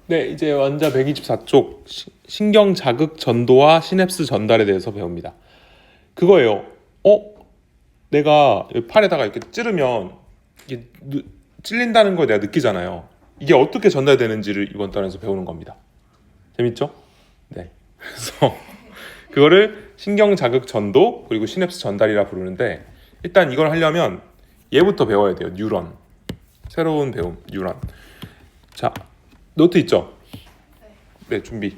네, 이제 완자 124쪽 신경 자극 전도와 시냅스 전달에 대해서 배웁니다. 그거예요. 내가 팔에다가 이렇게 찌르면 이게 찔린다는 걸 내가 느끼잖아요. 이게 어떻게 전달되는지를 이번 단에서 배우는 겁니다. 재밌죠? 네. 그래서 그거를 신경 자극 전도 그리고 시냅스 전달이라 부르는데, 일단 이걸 하려면 얘부터 배워야 돼요. 뉴런. 새로운 배움, 뉴런. 자, 노트 있죠? 네, 준비.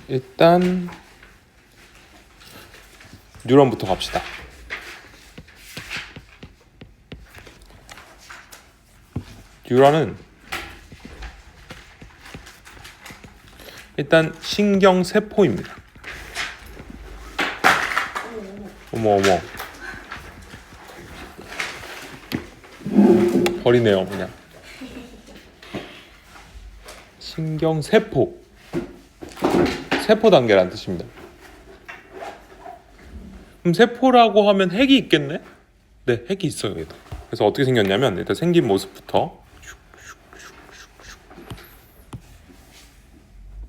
일단 뉴런부터 갑시다. 뉴런은 일단 신경세포입니다. 어머 버리네요 그냥. 신경세포, 세포 단계라는 뜻입니다. 그럼 세포라고 하면 핵이 있겠네? 네, 핵이 있어요 얘도. 그래서 어떻게 생겼냐면 일단 생긴 모습부터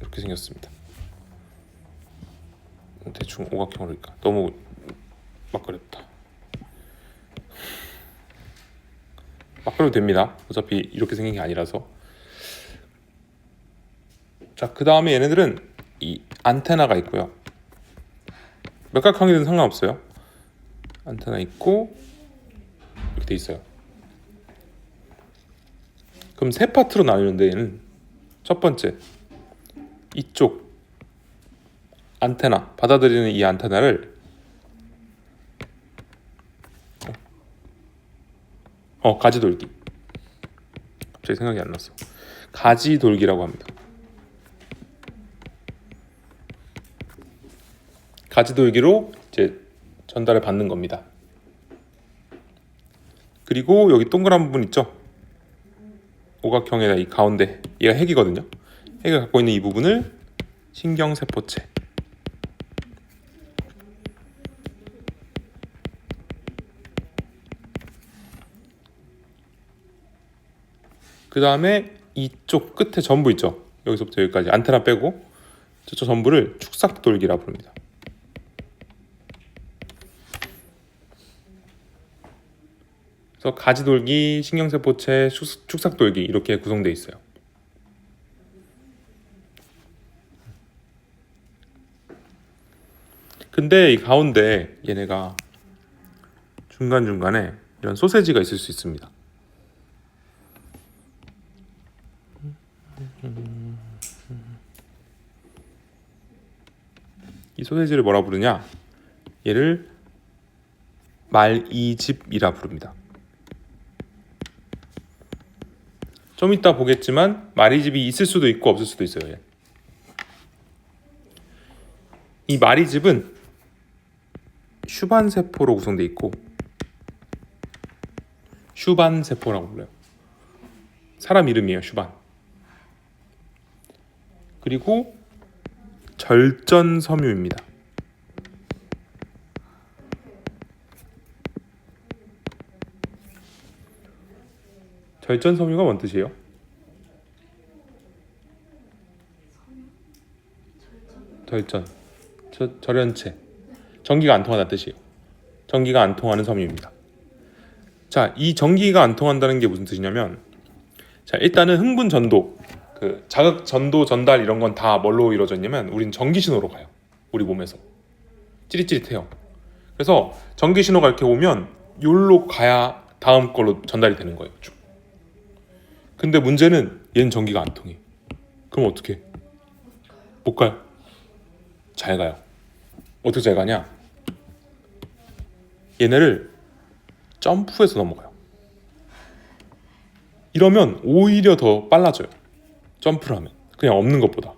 이렇게 생겼습니다. 대충 오각형으로니까 너무 막 그랬다. 막 그래도 됩니다. 어차피 이렇게 생긴 게 아니라서. 자, 그 다음에 얘네들은 이 안테나가 있고요. 몇각형이든 상관없어요. 안테나 있고 이렇게 돼 있어요. 그럼 세 파트로 나뉘는데 얘는 첫 번째 이쪽 안테나, 받아들이는 이 안테나를 가지돌기. 갑자기 생각이 안 났어. 가지돌기라고 합니다. 가지돌기로 이제 전달을 받는 겁니다. 그리고 여기 동그란 부분 있죠? 오각형의 이 가운데, 얘가 핵이거든요. 핵이 갖고 있는 이 부분을 신경세포체. 그 다음에 이쪽 끝에 전부 있죠? 여기서부터 여기까지 안테나 빼고 저쪽 전부를 축삭돌기라 부릅니다. 그래서 가지돌기, 신경세포체, 축삭돌기 이렇게 구성되어 있어요. 근데 이 가운데 얘네가 중간중간에 이런 소세지가 있을 수 있습니다. 이 소세지를 뭐라 부르냐? 얘를 말이집이라 부릅니다. 좀 이따 보겠지만 말이집이 있을 수도 있고 없을 수도 있어요. 얘. 이 말이집은 슈반세포로 구성되어 있고, 슈반세포라고 불러요. 사람 이름이에요, 슈반. 그리고 절전섬유입니다. 절전섬유가 뭔 뜻이에요? 절전, 절연체. 전기가 안 통한다는 뜻이에요. 전기가 안 통하는 섬유입니다. 자, 이 전기가 안 통한다는 게 무슨 뜻이냐면, 자, 일단은 흥분 전도, 그 자극 전도 전달 이런 건 다 뭘로 이루어져 있냐면 우린 전기 신호로 가요. 우리 몸에서 찌릿찌릿해요. 그래서 전기 신호가 이렇게 오면 요로 가야 다음 걸로 전달이 되는 거예요. 쭉. 근데 문제는 얘는 전기가 안 통해. 그럼 어떻게? 못 가요. 잘 가요. 어떻게 잘 가냐? 얘네를 점프해서 넘어가요. 이러면 오히려 더 빨라져요. 점프를 하면 그냥 없는 것보다.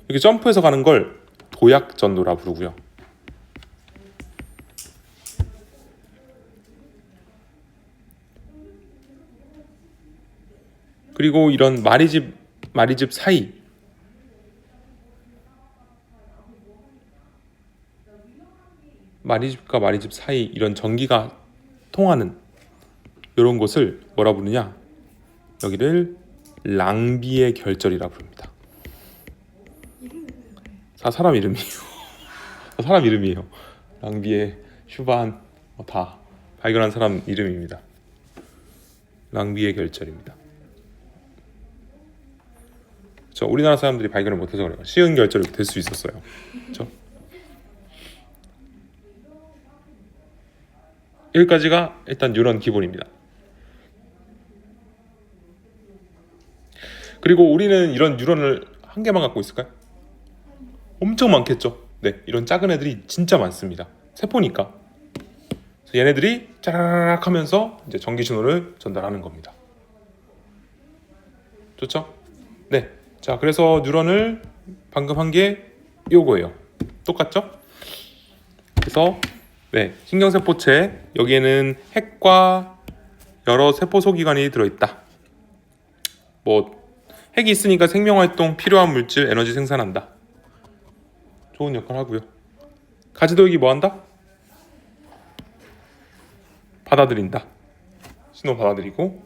이렇게 점프해서 가는 걸 도약전도라 부르고요. 그리고 이런 마리집 사이, 마리집과 마리집 사이 이런 전기가 통하는 이런 것을 뭐라 부르냐? 여기를 랑비의 결절이라 부릅니다. 사람 이름이에요. 사람 이름이에요. 랑비의 슈반 다 발견한 사람 이름입니다. 랑비의 결절입니다. 그렇죠? 우리나라 사람들이 발견을 못해서 그래요. 쉬운 결절이 될 수 있었어요. 그렇죠? 여기까지가 일단 뉴런 기본입니다. 그리고 우리는 이런 뉴런을 한 개만 갖고 있을까요? 엄청 많겠죠. 네, 이런 작은 애들이 진짜 많습니다. 세포니까. 그래서 얘네들이 짜라락 하면서 이제 전기 신호를 전달하는 겁니다. 좋죠? 네. 자, 그래서 뉴런을 방금 한 게 요거예요. 똑같죠? 그래서 네, 신경세포체 여기에는 핵과 여러 세포 소기관이 들어있다. 뭐 핵이 있으니까 생명활동 필요한 물질 에너지 생산한다. 좋은 역할 하고요. 가지도액이 뭐한다? 받아들인다. 신호 받아들이고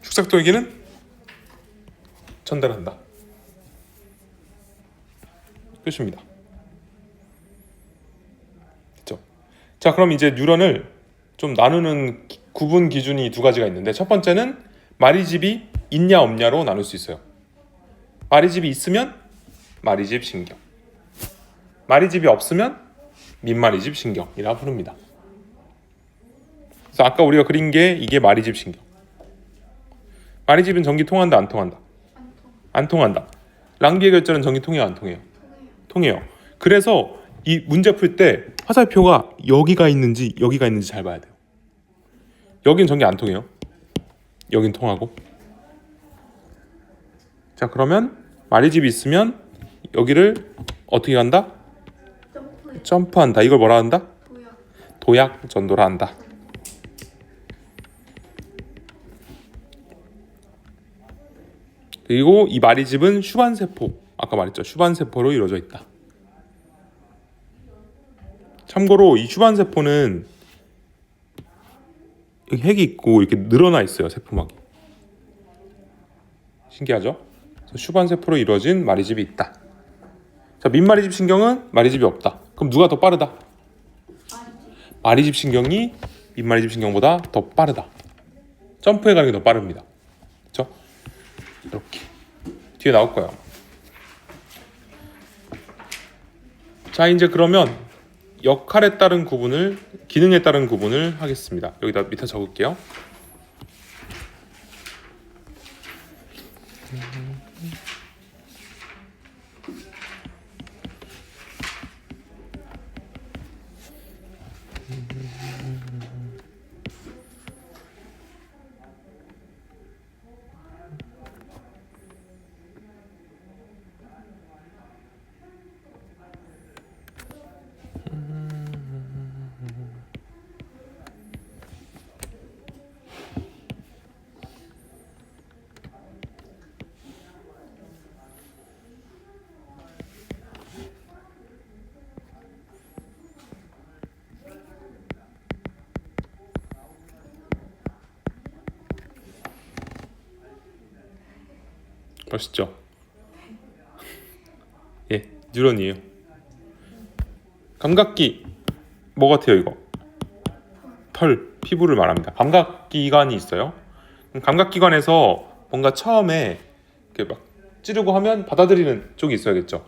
축삭도액에는 전달한다. 끝입니다. 됐죠? 자, 그럼 이제 뉴런을 좀 나누는 구분 기준이 두 가지가 있는데 첫 번째는 마리집이 있냐 없냐로 나눌 수 있어요. 마리집이 있으면 마리집 신경, 마리집이 없으면 민마리집 신경이라 부릅니다. 그래서 아까 우리가 그린 게 이게 마리집 신경. 마리집은 전기 통한다 안 통한다? 안 통한다. 랑비의 결절은 전기 통해요 안 통해요? 통해요. 그래서 이 문제 풀 때 화살표가 여기가 있는지 여기가 있는지 잘 봐야 돼요. 여긴 전기 안 통해요. 여긴 통하고. 자, 그러면 마리집이 있으면 여기를 어떻게 간다? 점프한다. 이걸 뭐라 한다? 도약 전도라 한다. 그리고 이 마리집은 슈반세포, 아까 말했죠. 슈반세포로 이루어져 있다. 참고로 이 슈반세포는 여기 핵이 있고 이렇게 늘어나 있어요. 세포막이. 신기하죠? 그래서 슈반세포로 이루어진 마리집이 있다. 자, 민마리집 신경은 마리집이 없다. 그럼 누가 더 빠르다? 마리집 신경이 민마리집 신경보다 더 빠르다. 점프해가는 게 더 빠릅니다. 그렇죠? 이렇게 뒤에 나올 거예요. 자, 이제 그러면 역할에 따른 구분을, 기능에 따른 구분을 하겠습니다. 여기다 밑에 적을게요. 멋있죠? 예, 뉴런이에요. 감각기 뭐 같아요 이거? 털, 피부를 말합니다. 감각기관이 있어요. 감각기관에서 뭔가 처음에 이렇게 막 찌르고 하면 받아들이는 쪽이 있어야겠죠.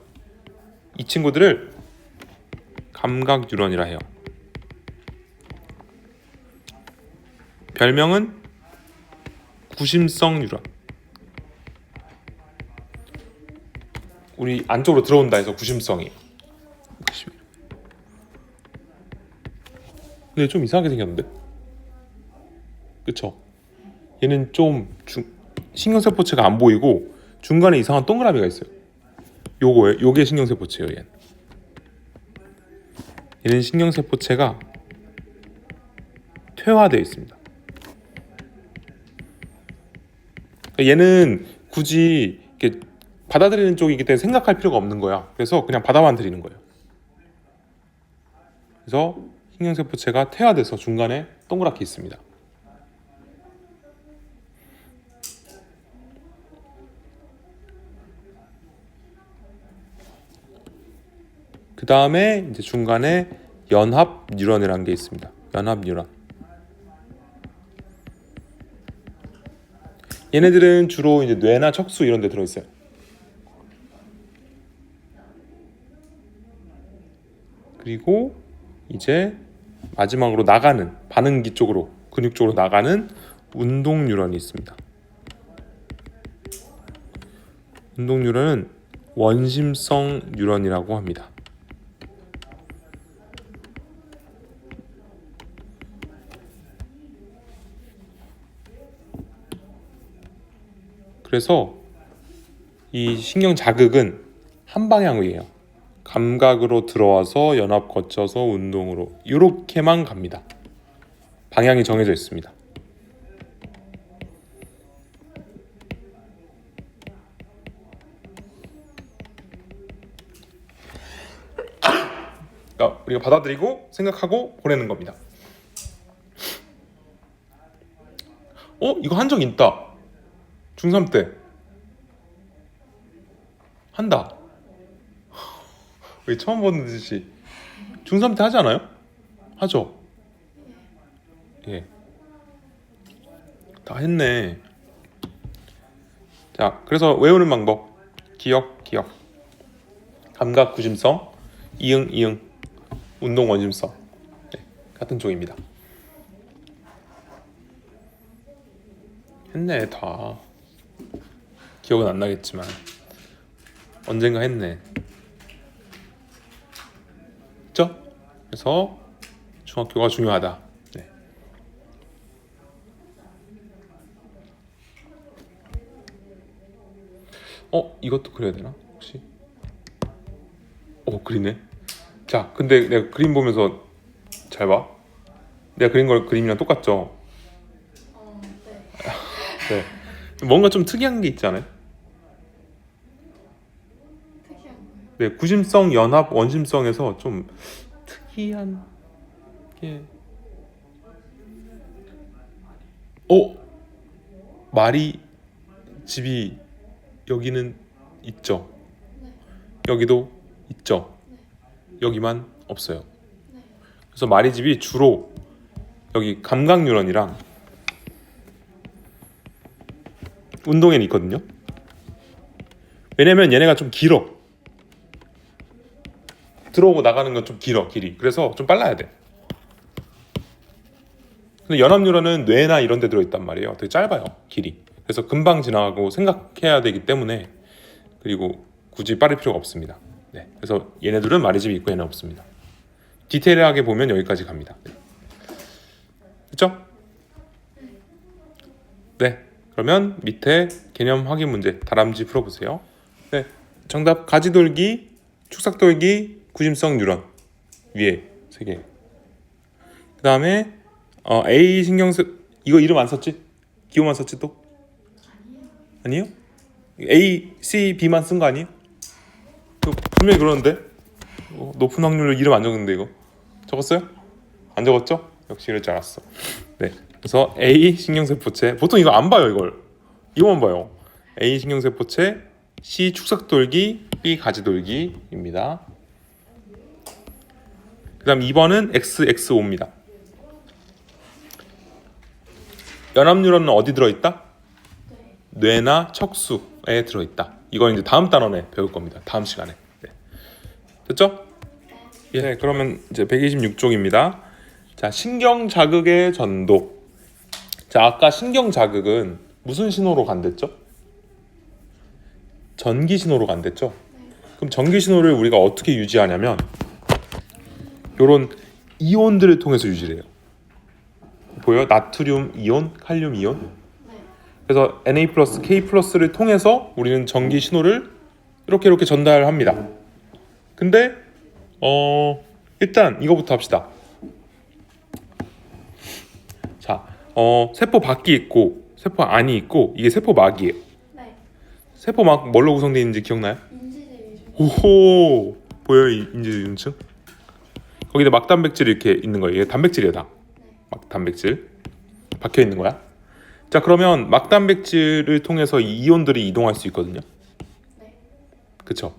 이 친구들을 감각 뉴런이라 해요. 별명은 구심성 뉴런. 우리 안쪽으로 들어온다 해서 구심성이에요. 근데 좀 이상하게 생겼는데? 그쵸? 얘는 좀 신경세포체가 안 보이고 중간에 이상한 동그라미가 있어요. 요게 신경세포체예요. 얘는 신경세포체가 퇴화되어 있습니다. 얘는 굳이 이렇게 받아들이는 쪽이기 때문에 생각할 필요가 없는 거야. 그래서 그냥 받아만 들이는 거예요. 그래서 신경세포체가 퇴화돼서 중간에 동그랗게 있습니다. 다음에 이제 중간에 연합 뉴런이라는 게 있습니다. 연합 뉴런. 얘네들은 주로 이제 뇌나 척수 이런 데 들어 있어요. 그리고 이제 마지막으로 나가는 반응기 쪽으로 근육 쪽으로 나가는 운동 뉴런이 있습니다. 운동 뉴런은 원심성 뉴런이라고 합니다. 그래서 이 신경 자극은 한 방향이에요. 감각으로 들어와서 연합 거쳐서 운동으로 이렇게만 갑니다. 방향이 정해져 있습니다. 그러니까 우리가 받아들이고 생각하고 보내는 겁니다. 이거 한 적 있다. 중3 때 한다. 왜 처음 보는 듯이 중3 때 하지 않아요? 하죠? 예. 다 했네. 자, 그래서 외우는 방법. 기억. 감각 구심성, 이응. 운동 원심성. 네, 같은 쪽입니다. 했네, 다. 기억은 안 나겠지만 언젠가 했네. 그죠? 그래서 중학교가 중요하다. 네. 이것도 그려야 되나? 혹시? 그리네. 자, 근데 내가 그림 보면서 잘 봐. 내가 그린 걸 그림이랑 똑같죠? 네. 뭔가 좀 특이한 게 있지 않아요? 특이한 거요? 네, 구심성, 연합, 원심성에서 좀 특이한 게 말이 집이 여기는 있죠. 네. 여기도 있죠. 네. 여기만 없어요. 네. 그래서 말이 집이 주로 여기 감각 뉴런이랑 운동에는 있거든요. 왜냐면 얘네가 좀 길어. 들어오고 나가는 건 좀 길어, 길이. 그래서 좀 빨라야 돼. 근데 연합 뉴런은 뇌나 이런 데 들어있단 말이에요. 되게 짧아요, 길이. 그래서 금방 지나가고 생각해야 되기 때문에, 그리고 굳이 빠를 필요가 없습니다. 네. 그래서 얘네들은 말이 집이 있고 얘는 없습니다. 디테일하게 보면 여기까지 갑니다. 그렇죠? 네. 그러면 밑에 개념 확인 문제 다람쥐 풀어보세요. 네. 정답 가지돌기, 축삭돌기, 구심성 뉴런 위에 3개. 그 다음에 A 신경쇠 이거 이름 안 썼지? 기호만 썼지 또? 아니에요? A, C, B만 쓴 거 아니에요? 분명히 그러는데 높은 확률로 이름 안 적었는데 이거 적었어요? 안 적었죠? 역시 이럴 줄 알았어. 네. 그래서 A 신경세포체 보통 이거 안 봐요. 이거만 봐요. A 신경세포체, C 축삭돌기, B 가지돌기입니다. 그 다음 2번은 XXO입니다. 연합뉴런은 어디 들어있다? 뇌나 척수에 들어있다. 이건 이제 다음 단원에 배울 겁니다. 다음 시간에. 네. 됐죠? 예, 그러면 이제 126쪽입니다. 자, 신경 자극의 전도. 자, 아까 신경 자극은 무슨 신호로 간댔죠? 전기 신호로 간댔죠? 그럼 전기 신호를 우리가 어떻게 유지하냐면 요런 이온들을 통해서 유지를 해요. 보여요? 나트륨 이온, 칼륨 이온. 그래서 Na+, K+를 통해서 우리는 전기 신호를 이렇게 전달합니다. 근데 일단 이거부터 합시다. 자, 세포 밖이 있고 세포 안이 있고 이게 세포막이에요. 네. 세포막 뭘로 구성되어 있는지 기억나요? 인지대위. 오호, 보여요? 이 인지중층? 거기다 막단백질이 이렇게 있는 거예요. 이게 단백질이에요, 다. 막단백질 박혀 있는 거야. 자, 그러면 막단백질을 통해서 이 이온들이 이동할 수 있거든요. 네. 그렇죠?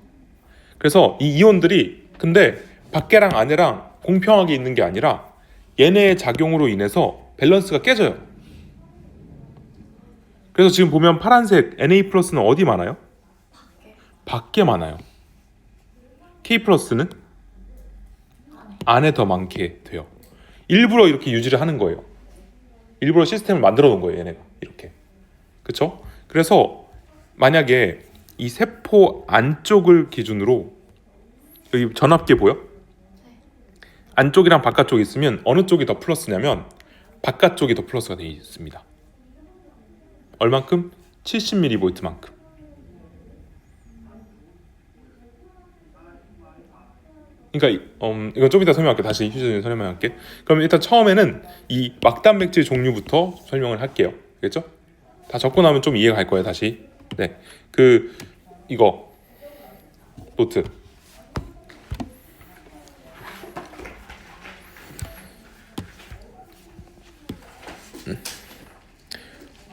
그래서 이 이온들이 근데 밖에랑 안에랑 공평하게 있는 게 아니라 얘네의 작용으로 인해서 밸런스가 깨져요. 그래서 지금 보면 파란색 Na 플러스는 어디 많아요? 밖에. 밖에 많아요. K 플러스는 안에 더 많게 돼요. 일부러 이렇게 유지를 하는 거예요. 일부러 시스템을 만들어 놓은 거예요, 얘네가. 이렇게. 그쵸? 그래서 만약에 이 세포 안쪽을 기준으로 여기 전압계 보여? 안쪽이랑 바깥쪽이 있으면 어느 쪽이 더 플러스냐면 바깥쪽이 더 플러스가 되어 있습니다. 얼만큼? 70mV만큼. 그러니까 이건 좀 이따 설명할게. 다시 휴전에 설명할게. 그럼 일단 처음에는 이 막단백질 종류부터 설명을 할게요. 알겠죠? 다 적고 나면 좀 이해가 갈 거예요. 다시. 네, 이거 노트.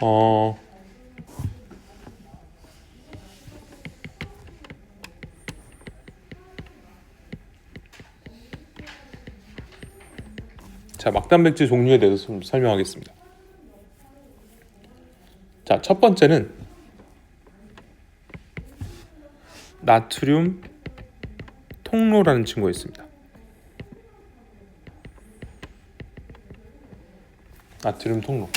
어. 자, 막단백질 종류에 대해서 좀 설명하겠습니다. 자, 첫 번째는 나트륨 통로라는 친구가 있습니다. 나트륨 통로.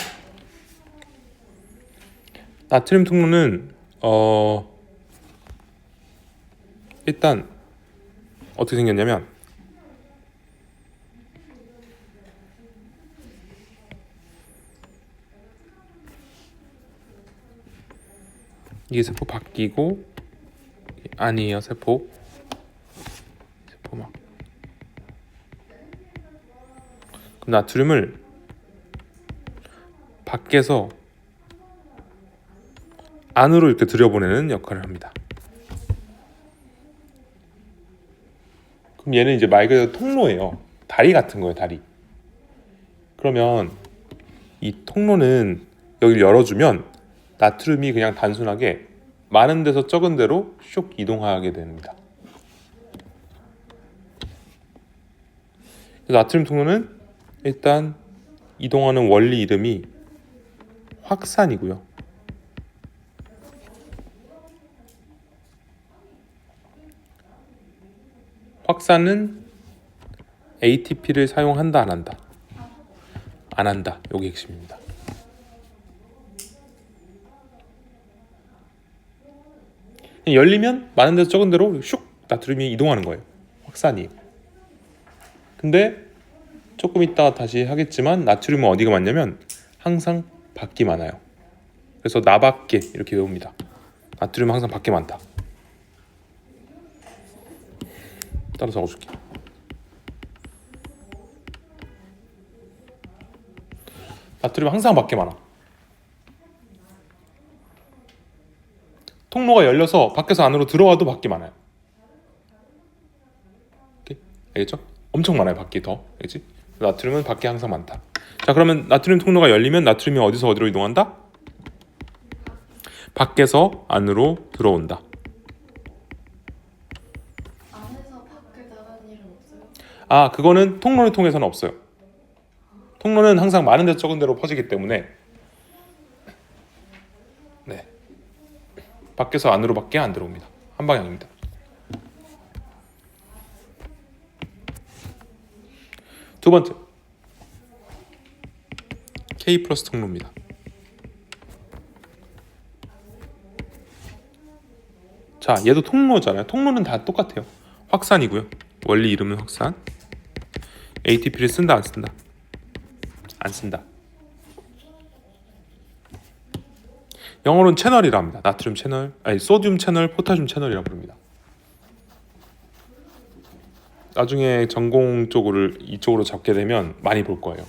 나트륨 통로는 일단 어떻게 생겼냐면 이게 세포 바뀌고 아니에요. 세포 막. 그럼 나트륨을 밖에서 안으로 이렇게 들여보내는 역할을 합니다. 그럼 얘는 이제 말 그대로 통로예요. 다리 같은 거예요, 다리. 그러면 이 통로는 여기를 열어주면 나트륨이 그냥 단순하게 많은 데서 적은 데로 슉 이동하게 됩니다. 나트륨 통로는 일단 이동하는 원리 이름이 확산이고요. 확산은 ATP를 사용한다, 안 한다? 안 한다. 여기 핵심입니다. 열리면 많은 데서 적은 데로 슉 나트륨이 이동하는 거예요. 확산이. 근데 조금 이따 다시 하겠지만 나트륨은 어디가 많냐면 항상 밖이 많아요. 그래서 나밖에 이렇게 외웁니다. 나트륨은 항상 밖에 많다. 따로 적어줄게. 나트륨은 항상 밖에 많아. 통로가 열려서 밖에서 안으로 들어와도 밖이 많아요. 오케이? 알겠죠? 엄청 많아요. 밖이 더. 알겠지? 나트륨은 밖에 항상 많다. 자, 그러면 나트륨 통로가 열리면 나트륨이 어디서 어디로 이동한다? 밖에서 안으로 들어온다. 안에서 밖에 나가는 일은 없어요? 아, 그거는 통로를 통해서는 없어요. 통로는 항상 많은 데서 적은 데로 퍼지기 때문에 네, 밖에서 안으로밖에 안 들어옵니다. 한 방향입니다. 두 번째, K 플러스 통로입니다. 자, 얘도 통로잖아요. 통로는 다 똑같아요. 확산이고요. 원리 이름은 확산. ATP를 쓴다, 안 쓴다? 안 쓴다. 영어로는 채널이라 합니다. 나트륨 채널, 아니 소듐 채널, 포타슘 채널이라고 부릅니다. 나중에 전공 쪽을 이쪽으로 잡게 되면 많이 볼 거예요.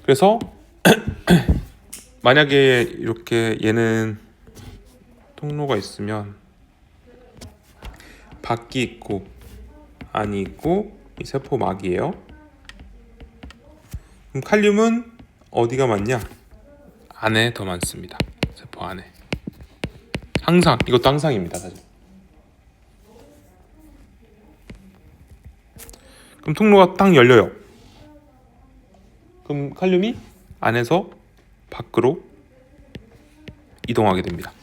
그래서 만약에 이렇게 얘는 통로가 있으면 밖이 있고 안이 있고 이 세포막이에요. 그럼 칼륨은 어디가 많냐? 안에 더 많습니다. 세포 안에. 항상 이것도 항상입니다. 사실. 그럼 통로가 딱 열려요. 그럼 칼륨이 안에서 밖으로 이동하게 됩니다.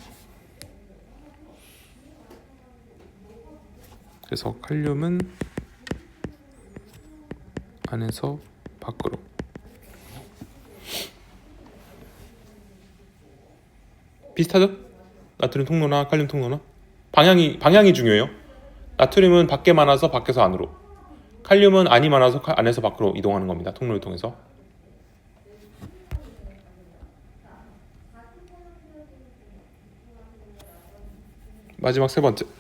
그래서 칼륨은 안에서 밖으로. 비슷하죠? 나트륨 통로나 칼륨 통로나 방향이 중요해요. 나트륨은 밖에 많아서 밖에서 안으로, 칼륨은 안이 많아서 안에서 밖으로 이동하는 겁니다. 통로를 통해서. 마지막 세 번째는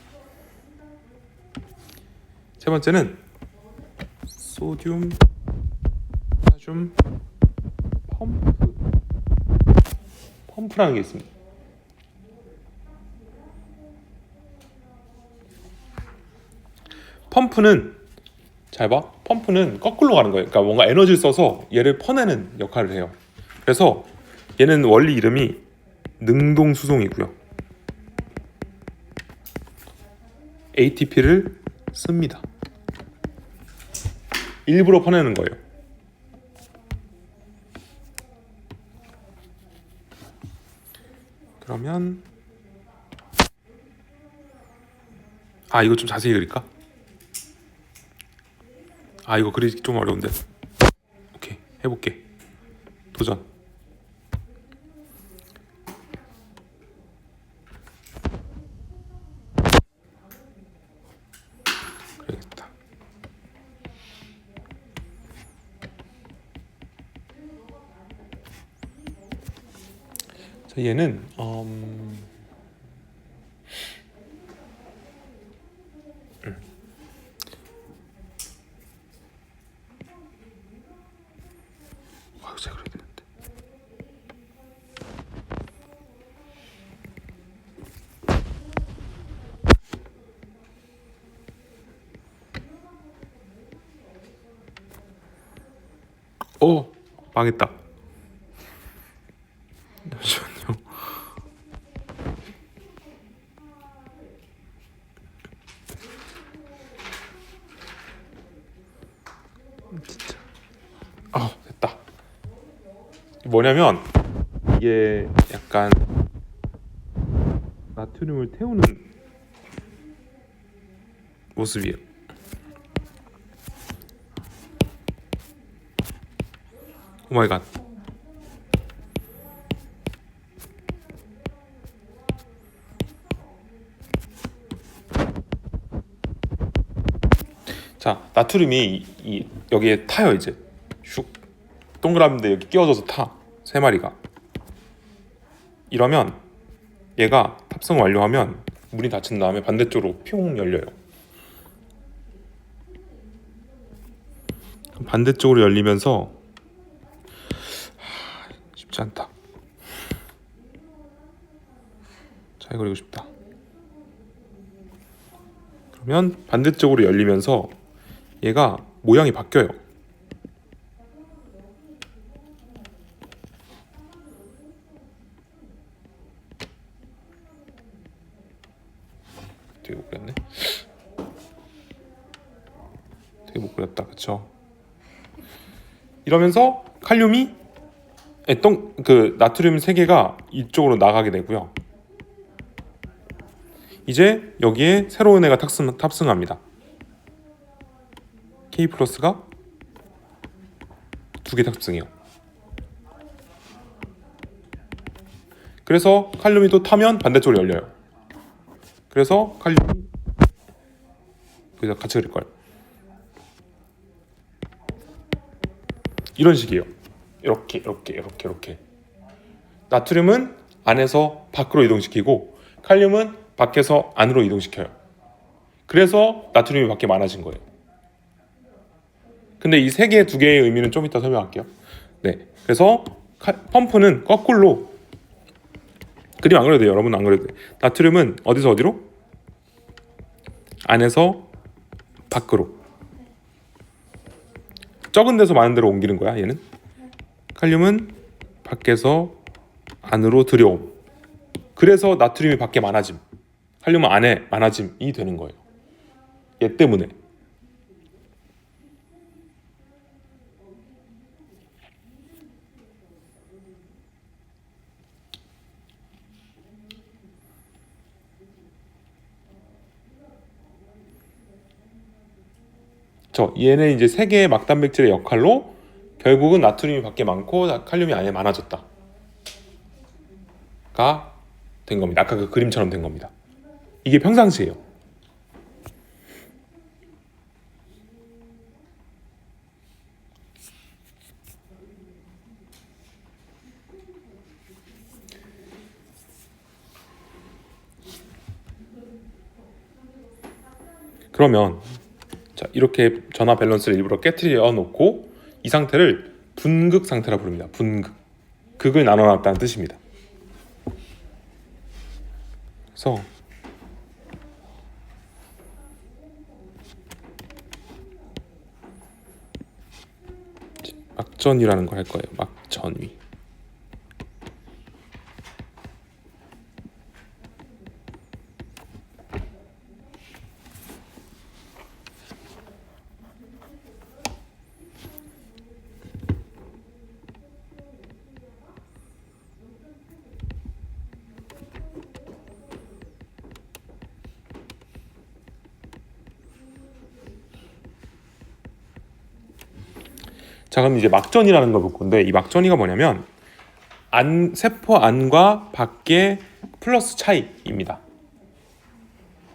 소듐 나듐 펌프라는 게 있습니다. 펌프는 잘 봐. 펌프는 거꾸로 가는 거예요. 그러니까 뭔가 에너지를 써서 얘를 퍼내는 역할을 해요. 그래서 얘는 원리 이름이 능동수송이고요. ATP를 씁니다. 일부러 퍼내는 거예요. 그러면 이거 좀 자세히 그릴까? 이거 그리기 좀 어려운데. 오케이, 해볼게. 도전. 그래야겠다. 자, 얘는 잘 그려야 되는데. 망했다. 잠시만요. 진짜. 됐다. 뭐냐면 이게 약간 나트륨을 태우는 모습이에요. 오 마이 갓. 자, 나트륨이 여기에 타요. 이제 슉 동그라미인데 여기 끼워져서 타. 세 마리가. 이러면 얘가 탑승 완료하면 문이 닫힌 다음에 반대쪽으로 뿅 열려요. 반대쪽으로 열리면서 쉽지 않다. 잘 그리고 싶다. 그러면 반대쪽으로 열리면서 얘가 모양이 바뀌어요. 되게 못 그렸네. 되게 못 그렸다, 그쵸? 이러면서 칼륨이 나트륨 3개가 이쪽으로 나가게 되고요. 이제 여기에 새로운 애가 탑승합니다. K 플러스가 2개 탑승해요. 그래서 칼륨이 또 타면 반대쪽으로 열려요. 그래서 칼륨이 여기서 같이 그릴 거예요. 이런 식이에요. 이렇게. 나트륨은 안에서 밖으로 이동시키고 칼륨은 밖에서 안으로 이동시켜요. 그래서 나트륨이 밖에 많아진 거예요. 근데 이 3개, 2개의 의미는 좀 이따 설명할게요. 네, 그래서 펌프는 거꾸로 그림 안 그려도 돼요. 여러분 안 그려도 돼요. 나트륨은 어디서 어디로? 안에서 밖으로. 적은 데서 많은 데로 옮기는 거야. 얘는. 칼륨은 밖에서 안으로 들여옴. 그래서 나트륨이 밖에 많아짐. 칼륨은 안에 많아짐이 되는 거예요. 얘 때문에. 얘는 이제 세 개의 막단백질의 역할로 결국은 나트륨이 밖에 많고 칼륨이 안에 많아졌다가 된 겁니다. 아까 그 그림처럼 된 겁니다. 이게 평상시예요. 그러면 자, 이렇게 전화 밸런스를 일부러 깨트려 놓고 이 상태를 분극 상태라 부릅니다. 분극. 극을 나눠놨다는 뜻입니다. 그래서 막전이라는 걸 할 거예요. 막전위. 자, 그럼 이제 막전이라는 걸 볼 건데 이 막전이가 뭐냐면 세포 안과 밖의 플러스 차이입니다.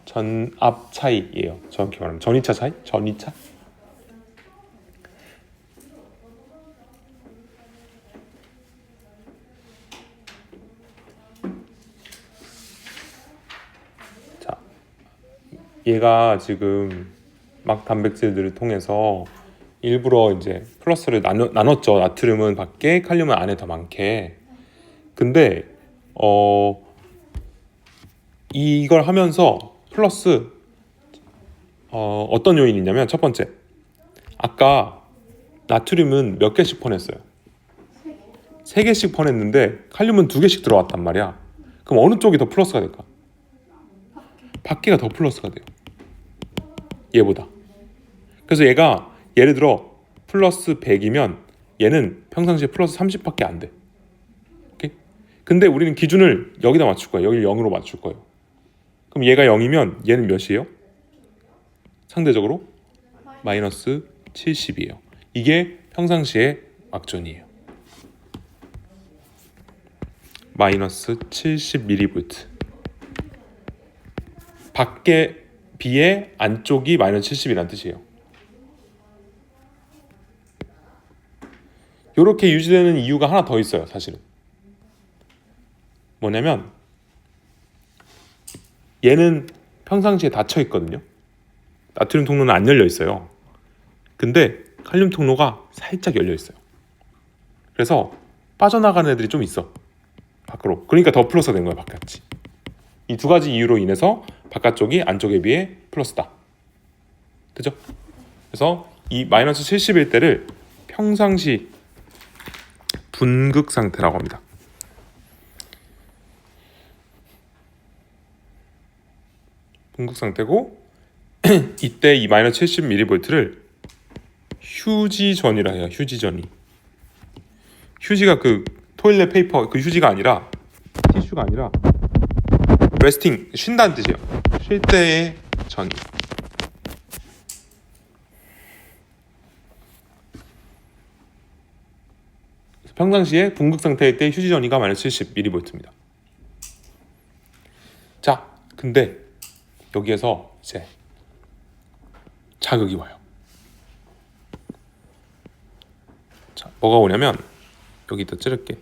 전압 차이예요. 정확히 말하면 전이차 차이? 전이차? 자, 얘가 지금 막 단백질들을 통해서 일부러 이제 플러스를 나눴죠. 나트륨은 밖에, 칼륨은 안에 더 많게. 근데 이걸 하면서 플러스 어떤 요인이 있냐면 첫 번째, 아까 나트륨은 몇 개씩 퍼냈어요? 3개씩 퍼냈는데 칼륨은 2개씩 들어왔단 말이야. 그럼 어느 쪽이 더 플러스가 될까? 밖에가 더 플러스가 돼요. 얘보다. 그래서 얘가 예를 들어 플러스 100이면 얘는 평상시에 플러스 30밖에 안 돼. 오케이? 근데 우리는 기준을 여기다 맞출 거예요. 여기를 0으로 맞출 거예요. 그럼 얘가 0이면 얘는 몇이에요? 상대적으로 마이너스 70이에요. 이게 평상시의 막전이에요. 마이너스 70mV. 밖에 비해 안쪽이 마이너스 70이라는 뜻이에요. 이렇게 유지되는 이유가 하나 더 있어요. 사실은 뭐냐면 얘는 평상시에 닫혀 있거든요. 나트륨 통로는 안 열려 있어요. 근데 칼륨 통로가 살짝 열려 있어요. 그래서 빠져나가는 애들이 좀 있어. 밖으로. 그러니까 더 플러스가 된 거예요. 바깥이. 이 두 가지 이유로 인해서 바깥쪽이 안쪽에 비해 플러스다. 그죠? 그래서 이 마이너스 70일 때를 평상시 분극 상태라고 합니다. 분극 상태고 이때 이 마이너스 70mV를 휴지전이라 해요. 휴지전이. 휴지가 그 토일렛 페이퍼 그 휴지가 아니라 티슈가 아니라 레스팅 쉰다는 뜻이에요. 쉴 때의 전이. 평상시에 분극 상태일 때 휴지 전이가 마이너스 70mV입니다. 자, 근데 여기에서 이제 자극이 와요. 자, 뭐가 오냐면 여기다 찌를게.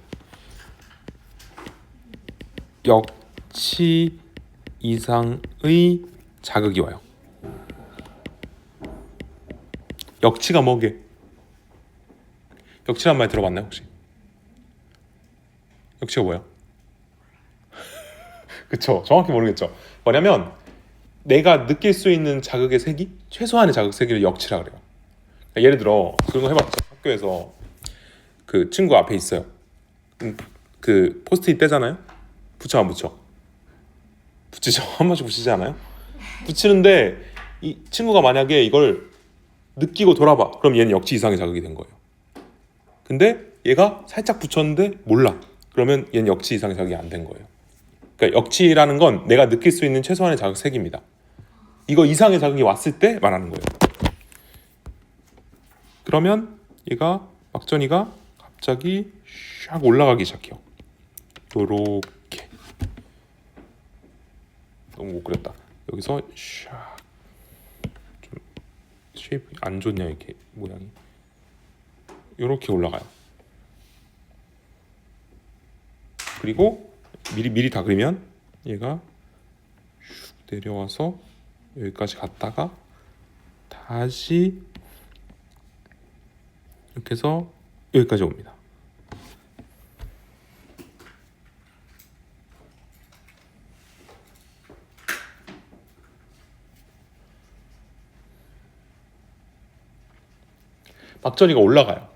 역치 이상의 자극이 와요. 역치가 뭐게? 역치란 말 들어봤나요 혹시? 역치가 뭐야? 그쵸? 정확히 모르겠죠? 뭐냐면 내가 느낄 수 있는 자극의 세기? 최소한의 자극 세기를 역치라 그래요. 그러니까 예를 들어 그런 거 해봤죠? 학교에서 그 친구 앞에 있어요. 그 포스트잇 떼잖아요? 붙여 안 붙여? 붙이죠. 한 번씩 붙이지 않아요? 붙이는데 이 친구가 만약에 이걸 느끼고 돌아봐. 그럼 얘는 역치 이상의 자극이 된 거예요. 근데 얘가 살짝 붙였는데 몰라. 그러면 얘는 역치 이상의 자극이 안 된 거예요. 그러니까 역치라는 건 내가 느낄 수 있는 최소한의 자극 세기입니다. 이거 이상의 자극이 왔을 때 말하는 거예요. 그러면 얘가 막전이가 갑자기 샥 올라가기 시작해요. 요렇게. 너무 못 그렸다. 여기서 샥. 좀 쉐입이 안 좋냐 이렇게 모양이. 요렇게 올라가요. 그리고 미리 다 그리면 얘가 슉 내려와서 여기까지 갔다가 다시 이렇게 해서 여기까지 옵니다. 막전이가 올라가요.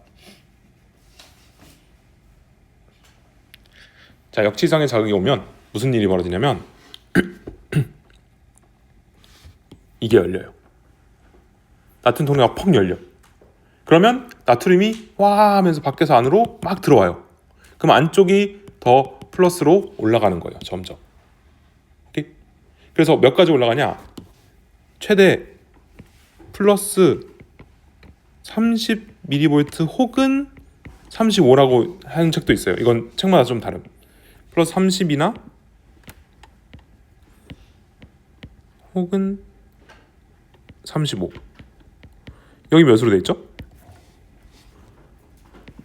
자, 역지상의 자극이 오면 무슨 일이 벌어지냐면 이게 열려요. 나트륨 통로가 퍽 열려. 그러면 나트륨이 와 하면서 밖에서 안으로 막 들어와요. 그럼 안쪽이 더 플러스로 올라가는 거예요. 점점. 오케이? 그래서 몇 가지 올라가냐? 최대 플러스 30mV 혹은 35라고 하는 책도 있어요. 이건 책마다 좀 다름. 플러스 30이나 혹은 35. 여기 몇으로 돼 있죠?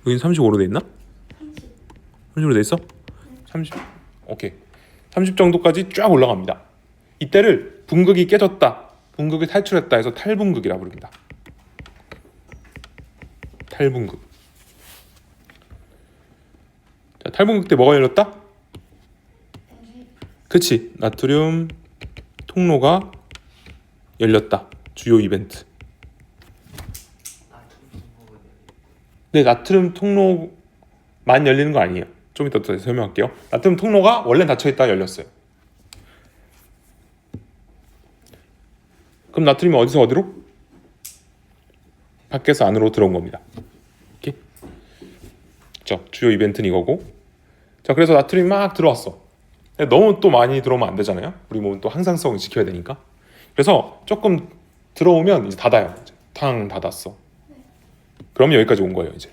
여긴 35로 돼 있나? 30으로 돼 있어? 30. 오케이. 30 정도까지 쫙 올라갑니다. 이때를 분극이 깨졌다, 분극이 탈출했다 해서 탈분극이라고 부릅니다. 탈분극. 자, 탈분극 때 뭐가 열렸다? 그치. 나트륨 통로가 열렸다. 주요 이벤트. 네, 나트륨 통로만 열리는 거 아니에요. 좀 이따 또 설명할게요. 나트륨 통로가 원래 닫혀있다가 열렸어요. 그럼 나트륨이 어디서 어디로? 밖에서 안으로 들어온 겁니다. 오케이? 자, 주요 이벤트는 이거고. 자, 그래서 나트륨이 막 들어왔어. 너무 또 많이 들어오면 안 되잖아요. 우리 몸은 또 항상성을 지켜야 되니까. 그래서 조금 들어오면 이제 닫아요. 이제 탕 닫았어. 그럼 여기까지 온 거예요. 이제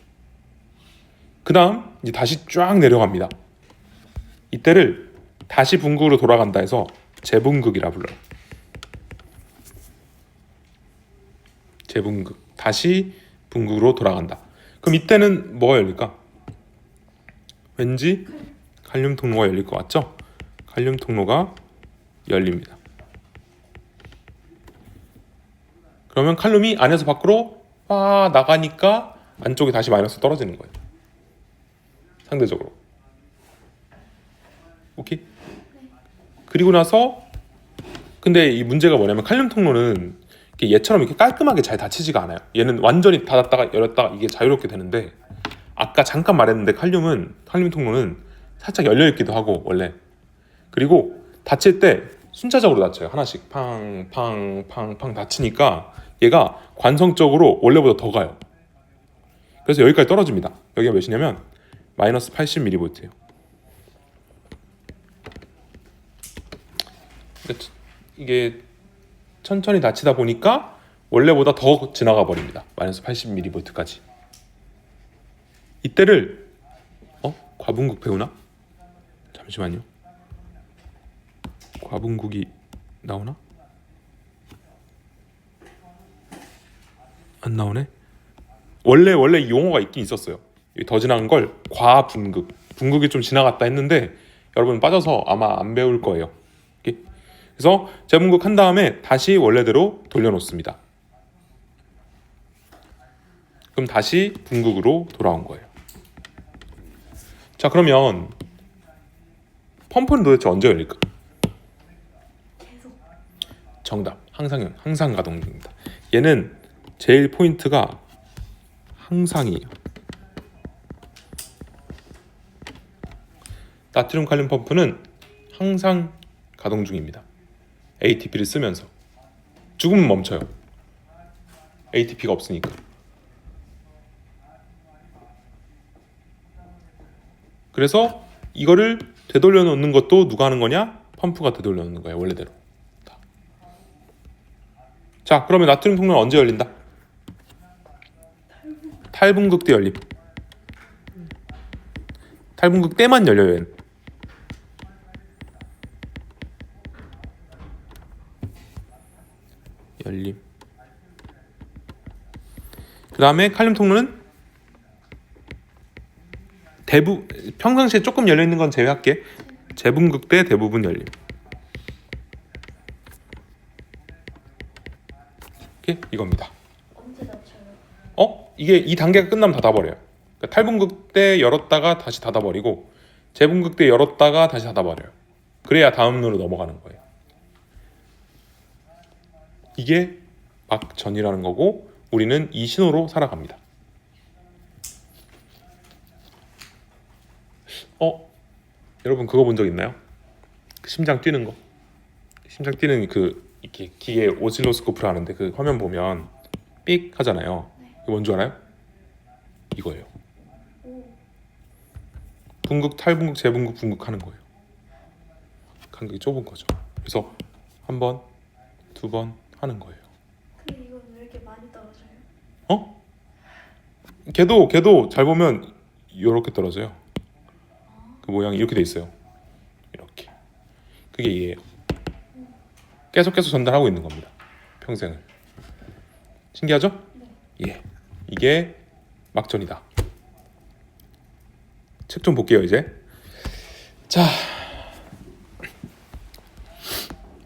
그 다음 이제 다시 쫙 내려갑니다. 이때를 다시 분극으로 돌아간다 해서 재분극이라 불러요. 재분극. 다시 분극으로 돌아간다. 그럼 이때는 뭐가 열릴까? 왠지 칼륨 통로가 열릴 것 같죠? 칼륨 통로가 열립니다. 그러면 칼륨이 안에서 밖으로 막 나가니까 안쪽에 다시 마이너스 떨어지는 거예요. 상대적으로. 오케이? 그리고 나서 근데 이 문제가 뭐냐면 칼륨 통로는 얘처럼 이렇게 깔끔하게 잘 닫히지가 않아요. 얘는 완전히 닫았다가 열었다가 이게 자유롭게 되는데 아까 잠깐 말했는데 칼륨 통로는 살짝 열려 있기도 하고 원래. 그리고 닫힐 때 순차적으로 닫혀요. 하나씩 팡팡팡팡 닫히니까 얘가 관성적으로 원래보다 더 가요. 그래서 여기까지 떨어집니다. 여기가 몇이냐면 마이너스 80mV예요. 이게 천천히 닫히다 보니까 원래보다 더 지나가 버립니다. 마이너스 80mV까지. 이때를 과분극 배우나? 잠시만요. 과분극이 나오나? 안 나오네. 원래 이 용어가 있긴 있었어요. 더 지나간 걸 과분극, 분극이 좀 지나갔다 했는데 여러분 빠져서 아마 안 배울 거예요. 그래서 재분극 한 다음에 다시 원래대로 돌려놓습니다. 그럼 다시 분극으로 돌아온 거예요. 자, 그러면 펌프는 도대체 언제 열릴까? 정답. 항상 가동 중입니다. 얘는 제일 포인트가 항상이에요. 나트륨 칼륨 펌프는 항상 가동 중입니다. ATP를 쓰면서. 죽으면 멈춰요. ATP가 없으니까. 그래서 이거를 되돌려 놓는 것도 누가 하는 거냐? 펌프가 되돌려 놓는 거예요. 원래대로. 자, 그러면 나트륨 통로는 언제 열린다? 탈분극대 열림. 탈분극대만 열려요. 얘는. 열림. 그 다음에 칼륨 통로는 평상시에 조금 열려 있는 건 제외할게. 재분극대 대부분 열림. 이겁니다. 언제 닫혀요? 이게 이 단계가 끝나면 닫아버려요. 그러니까 탈분극대 열었다가 다시 닫아버리고 재분극대 열었다가 다시 닫아버려요. 그래야 다음으로 넘어가는 거예요. 이게 막전이라는 거고 우리는 이 신호로 살아갑니다. 여러분 그거 본 적 있나요? 그 심장 뛰는 거. 심장 뛰는 그 이렇게 기계 오실로스코프를 하는데 그 화면 보면 삑 하잖아요. 이거 뭔 줄 알아요? 이거예요. 오. 분극, 탈분극, 재분극, 분극 하는 거예요. 간격이 좁은 거죠. 그래서 한 번, 두 번 하는 거예요. 근데 이건 왜 이렇게 많이 떨어져요? 걔도 잘 보면 이렇게 떨어져요. 그 모양이 이렇게 돼 있어요. 이렇게. 그게 이해예요. 계속 전달하고 있는 겁니다. 평생을. 신기하죠? 예. 이게 막전이다. 책 좀 볼게요, 이제. 자.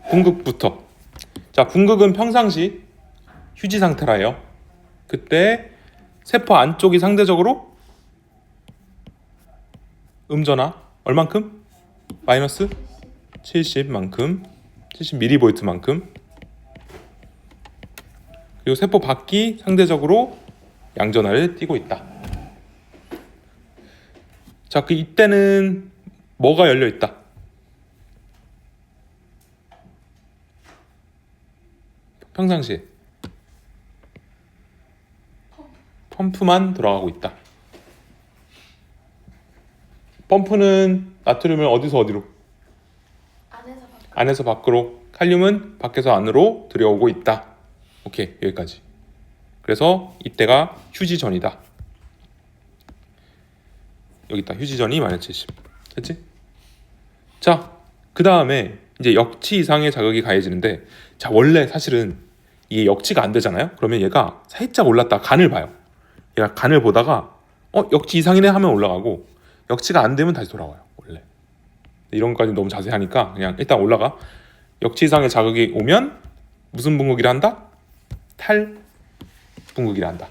분극부터. 자, 분극은 평상시 휴지 상태라요. 그때 세포 안쪽이 상대적으로 음전화 얼만큼? 마이너스 70만큼 70mV만큼. 그리고 세포 밖이 상대적으로 양전하를 띠고 있다. 자, 그 이때는 뭐가 열려 있다? 평상시에 펌프만 돌아가고 있다. 펌프는 나트륨을 어디서 어디로? 안에서 밖으로. 칼륨은 밖에서 안으로 들여오고 있다. 오케이, 여기까지. 그래서 이때가 휴지전이다. 여기 있다. 휴지전이 마이너스 70. 됐지? 자, 그 다음에 이제 역치 이상의 자극이 가해지는데, 자, 원래 사실은 이게 역치가 안 되잖아요. 그러면 얘가 살짝 올랐다 간을 봐요. 얘가 간을 보다가 역치 이상이네 하면 올라가고, 역치가 안 되면 다시 돌아와요. 원래 이런 것까지 너무 자세히 하니까 그냥 일단 올라가. 역치 이상의 자극이 오면 무슨 분극이라 한다? 탈분극이라 한다.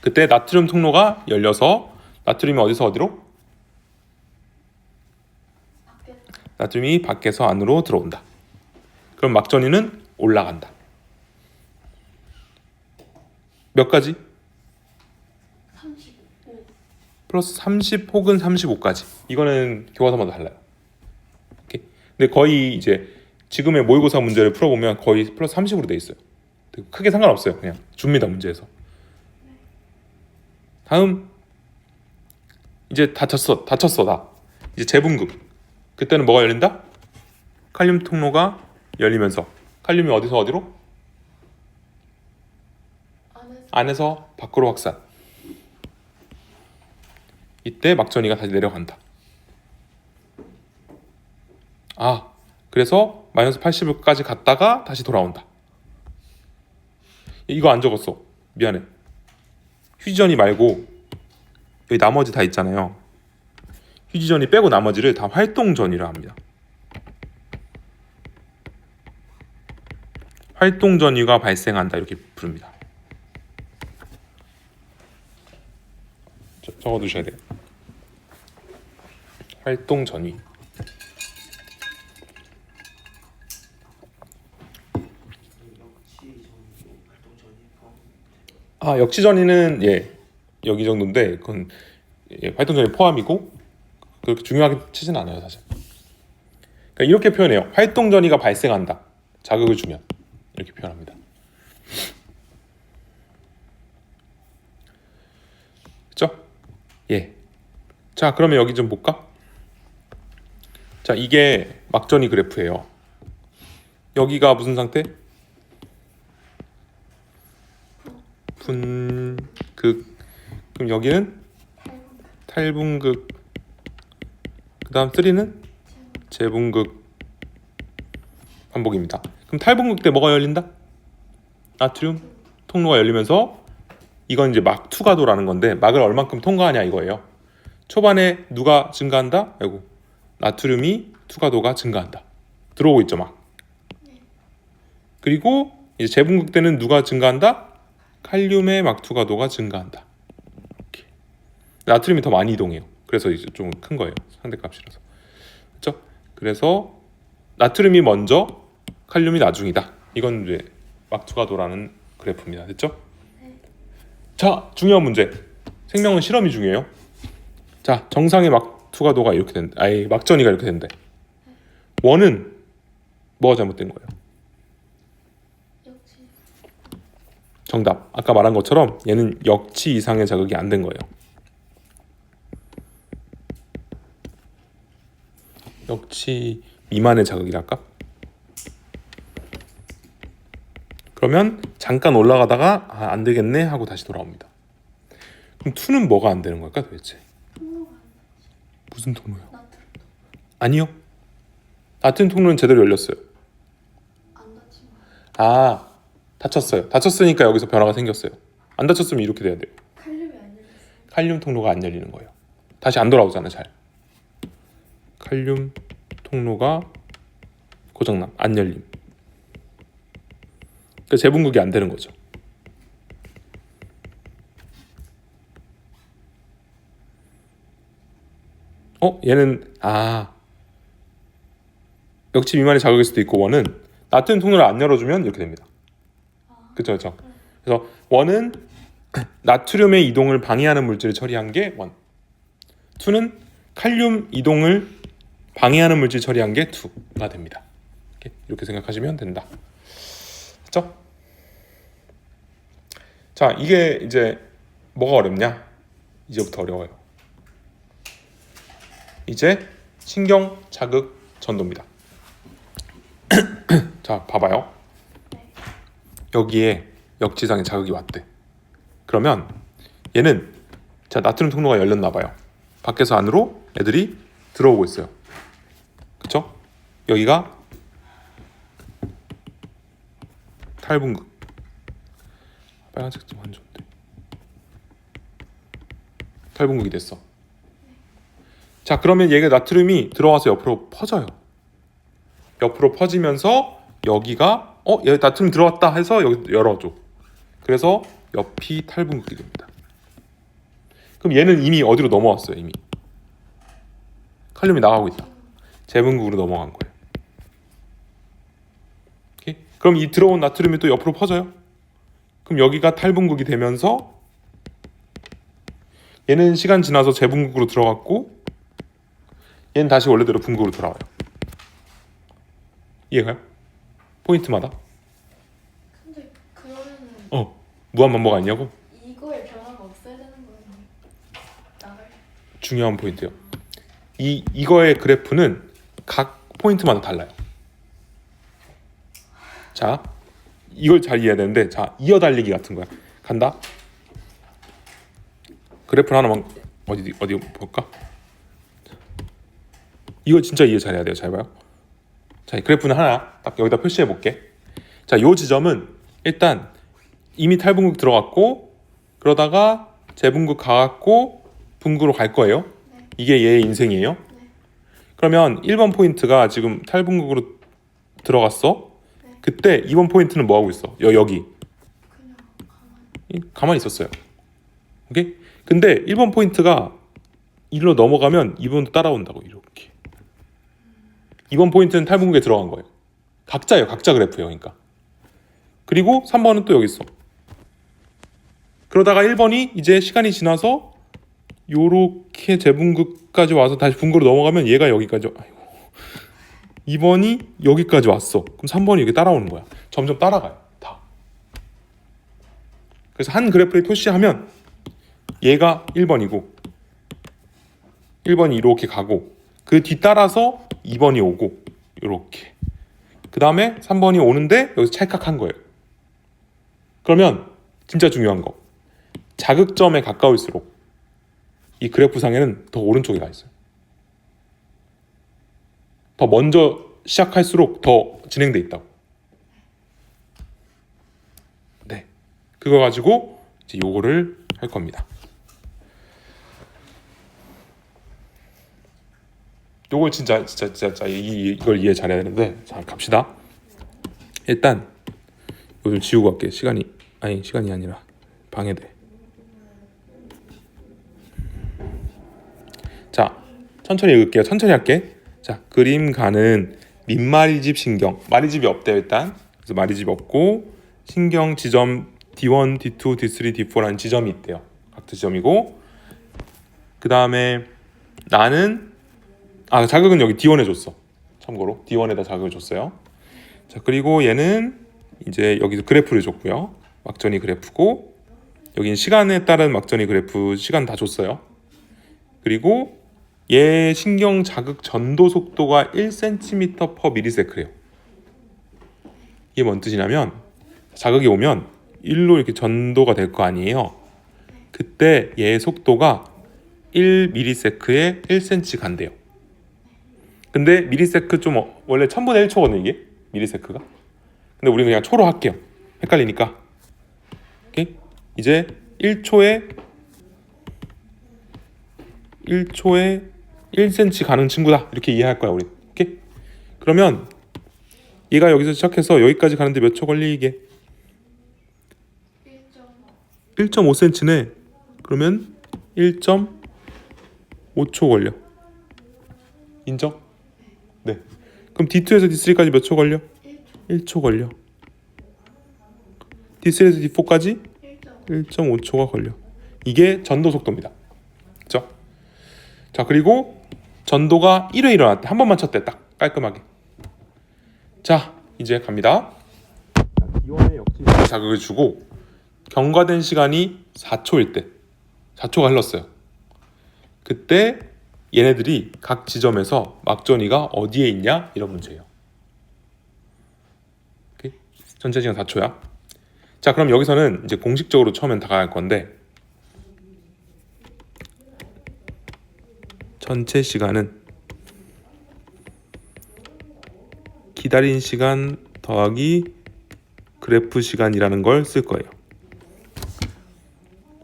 그때 나트륨 통로가 열려서 나트륨이 어디서 어디로? 나트륨이 밖에서 안으로 들어온다. 그럼 막전이는 올라간다. 몇 가지? 35. 플러스 30 혹은 35까지. 이거는 교과서마다 달라요. 오케이? 근데 거의 이제 지금의 모의고사 문제를 풀어보면 거의 플러스 30으로 돼 있어요. 크게 상관없어요. 그냥 줍니다, 문제에서. 다음 이제 다쳤어 다. 이제 재분극. 그때는 뭐가 열린다? 칼륨 통로가 열리면서 칼륨이 어디서 어디로? 안에서 밖으로 확산. 이때 막전이가 다시 내려간다. 그래서 마이너스 80까지 갔다가 다시 돌아온다. 이거 안 적었어. 미안해. 휴지전이 말고 여기 나머지 다 있잖아요. 휴지전이 빼고 나머지를 다 활동전이라 합니다. 활동전이가 발생한다 이렇게 부릅니다. 적어두셔야 돼요. 활동전이. 역치전이는 여기 정도인데 그건 활동전이 포함이고 그렇게 중요하게 치진 않아요 사실. 그러니까 이렇게 표현해요. 활동전이가 발생한다. 자극을 주면 이렇게 표현합니다. 그렇죠? 자, 그러면 여기 좀 볼까? 자, 이게 막전이 그래프예요. 여기가 무슨 상태? 그럼 여기는 탈분극. 그 다음 3는 재분극 반복입니다. 그럼 탈분극 때 뭐가 열린다? 나트륨 통로가 열리면서 이건 이제 막 투과도라는 건데 막을 얼만큼 통과하냐 이거예요. 초반에 누가 증가한다? 아이고 나트륨이 투과도가 증가한다. 들어오고 있죠 막. 그리고 이제 재분극 때는 누가 증가한다? 칼륨의 막 투과도가 증가한다. 이렇게. 나트륨이 더 많이 이동해요. 그래서 이제 좀 큰 거예요. 상대값이라서. 그렇죠? 그래서 나트륨이 먼저, 칼륨이 나중이다. 이건 이제 막투과도라는 그래프입니다. 됐죠? 자, 중요한 문제. 생명은 실험이 중요해요. 자, 정상의 막투과도가 이렇게 된다. 아예 막전이가 이렇게 된대. 원은 뭐가 잘못된 거예요? 역시 정답. 아까 말한 것처럼 얘는 역치 이상의 자극이 안 된 거예요. 역치 미만의 자극이랄까? 그러면 잠깐 올라가다가 안 되겠네 하고 다시 돌아옵니다. 그럼 2는 뭐가 안 되는 걸까 도대체? 통로가 무슨 통로요? 나트륨 아니요. 나트륨 통로는 제대로 열렸어요. 안 닫힌 거. 아, 다쳤어요. 다쳤으니까 여기서 변화가 생겼어요. 안 다쳤으면 이렇게 돼야 돼요. 칼륨이 안 열렸어. 칼륨 통로가 안 열리는 거예요. 다시 안 돌아오잖아요, 잘. 칼륨 통로가 고장남, 안 열림. 그러니까 재분극이 안 되는 거죠. 얘는 역치 미만의 자극일 수도 있고 원은 나트륨 통로를 안 열어주면 이렇게 됩니다. 그렇죠, 그렇죠. 그래서 원은 나트륨의 이동을 방해하는 물질을 처리한 게 원. 2는 칼륨 이동을 방해하는 물질 처리한 게 2가 됩니다. 이렇게 생각하시면 된다. 그렇죠? 자, 이게 이제 뭐가 어렵냐? 이제부터 어려워요. 이제 신경 자극 전도입니다. 자, 봐봐요. 여기에 역지상의 자극이 왔대. 그러면 얘는 자, 나트륨 통로가 열렸나 봐요. 밖에서 안으로 애들이 들어오고 있어요. 그쵸? 여기가 탈분극. 빨간색 좀 안 좋은데. 탈분극이 됐어. 자, 그러면 얘가 나트륨이 들어와서 옆으로 퍼져요. 옆으로 퍼지면서 여기가 얘 나트륨 들어왔다 해서 여기 열어줘. 그래서 옆이 탈분극이 됩니다. 그럼 얘는 이미 어디로 넘어왔어요? 이미 칼륨이 나가고 있다. 재분극으로 넘어간 거예요. 오케이? 그럼 이 들어온 나트륨이 또 옆으로 퍼져요. 그럼 여기가 탈분극이 되면서 얘는 시간 지나서 재분극으로 들어갔고 얘는 다시 원래대로 분극으로 돌아와요. 이해가요? 포인트마다. 근데 그러면은 무한 반복 아니냐고? 이거에 변화가 없어야 되는 거예요. 나갈. 중요한 포인트예요. 이거의 그래프는 각 포인트마다 달라요. 자, 이걸 잘 이해해야 되는데, 자, 이어달리기 같은 거야. 간다. 그래프를 하나만 어디 볼까? 이거 진짜 이해 잘해야 돼요. 잘 봐요. 자, 이 그래프는 하나 딱 여기다 표시해 볼게. 자, 요 지점은 일단 이미 탈분극 들어갔고 그러다가 재분극 가갖고 분극으로 갈 거예요. 이게 얘의 인생이에요. 그러면 1번 포인트가 지금 탈분극으로 들어갔어. 그때 2번 포인트는 뭐 하고 있어? 여기 그냥 가만히 있었어요. 오케이? 근데 1번 포인트가 일로 넘어가면 2번도 따라온다고. 이렇게 2번 포인트는 탈분극에 들어간 거예요. 각자예요. 각자 그래프예요. 그러니까. 그리고 3번은 또 여기 있어. 그러다가 1번이 이제 시간이 지나서 요렇게 재분극까지 와서 다시 분극으로 넘어가면 얘가 여기까지 2번이 여기까지 왔어. 그럼 3번이 여기 따라오는 거야. 점점 따라가요. 다. 그래서 한 그래프를 표시하면 얘가 1번이고 1번이 이렇게 가고 그 뒤따라서 2번이 오고 이렇게 그 다음에 3번이 오는데 여기서 찰칵한 거예요. 그러면 진짜 중요한 거 자극점에 가까울수록 이 그래프상에는 더 오른쪽에 가 있어요. 더 먼저 시작할수록 더 진행돼 있다고. 네, 그거 가지고 이제 요거를 할 겁니다. 요걸 진짜 이걸 이해 잘해야 되는데, 자 갑시다. 일단 이거 좀 지우고 갈게. 시간이 아니라 방해돼. 자, 천천히 읽을게요. 천천히 할게. 자, 그림 가는 밑마리집 신경. 마리집이 없대요 일단. 그래서 마리집 없고 신경 지점 D1, D2, D3, D4라는 지점이 있대요. 각도 지점이고, 그 다음에 나는 자극은 여기 D1에 줬어. 참고로 D1에다 자극을 줬어요. 자, 그리고 얘는 이제 여기서 그래프를 줬고요. 막전이 그래프고, 여기는 시간에 따른 막전이 그래프 시간 다 줬어요. 그리고 얘 신경 자극 전도 속도가 1cm/ms예요. 이게 뭔 뜻이냐면 자극이 오면 1로 이렇게 전도가 될 거 아니에요. 그때 얘 속도가 1ms에 1cm 간대요. 근데 미리세크 좀 원래 1000분의 1초거든요 이게 미리세크가. 근데 우리 그냥 초로 할게요. 헷갈리니까. 오케이? 이제 1초에 1cm 가는 친구다 이렇게 이해할 거야 우리. 오케이? 그러면 얘가 여기서 시작해서 여기까지 가는데 몇 초 걸리 이게? 1.5cm네. 그러면 1.5초 걸려. 인정? 네. 그럼 D2에서 D3까지 몇 초 걸려? 1초 걸려. D3에서 D4까지 1.5초가 걸려. 이게 전도 속도입니다. 그렇죠? 자, 그리고 전도가 1회 일어났대. 한 번만 쳤대. 딱 깔끔하게. 자, 이제 갑니다. D1에 역시 자극을 주고 경과된 시간이 4초일 때, 4초가 흘렀어요. 그때 얘네들이 각 지점에서 막전이가 어디에 있냐 이런 문제예요. 오케이? 전체 시간 4초야. 자, 그럼 여기서는 이제 공식적으로 처음엔 다가갈 건데, 전체 시간은 기다린 시간 더하기 그래프 시간이라는 걸 쓸 거예요.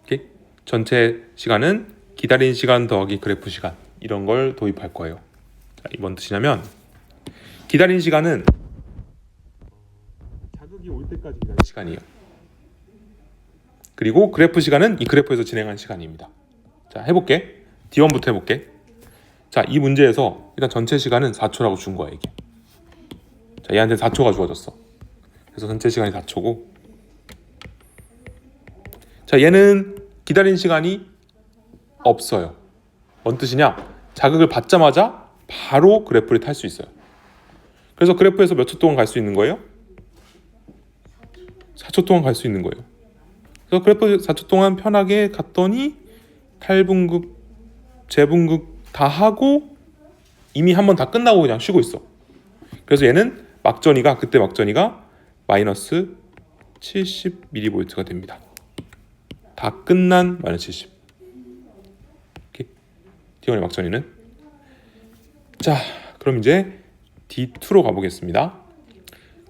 오케이? 전체 시간은 기다린 시간 더하기 그래프 시간, 이런 걸 도입할 거예요. 자, 이건 뜻이냐면 기다린 시간은 자극이 올 때까지 기다린 시간이에요. 그리고 그래프 시간은 이 그래프에서 진행한 시간입니다. 자, 해볼게. D1부터 해볼게. 자, 이 문제에서 일단 전체 시간은 4초라고 준 거야 이게. 자, 얘한테 4초가 주어졌어. 그래서 전체 시간이 4초고, 자, 얘는 기다린 시간이 없어요. 뭔 뜻이냐? 자극을 받자마자 바로 그래프를 탈 수 있어요. 그래서 그래프에서 몇 초 동안 갈 수 있는 거예요? 4초 동안 갈 수 있는 거예요. 그래서 그래프 4초 동안 편하게 갔더니 탈분극, 재분극 다 하고 이미 한 번 다 끝나고 그냥 쉬고 있어. 그래서 얘는 그때 막전이가 마이너스 70mV가 됩니다. 다 끝난 마이너스 70. D1의 막전이는. 자, 그럼 이제 D2로 가보겠습니다.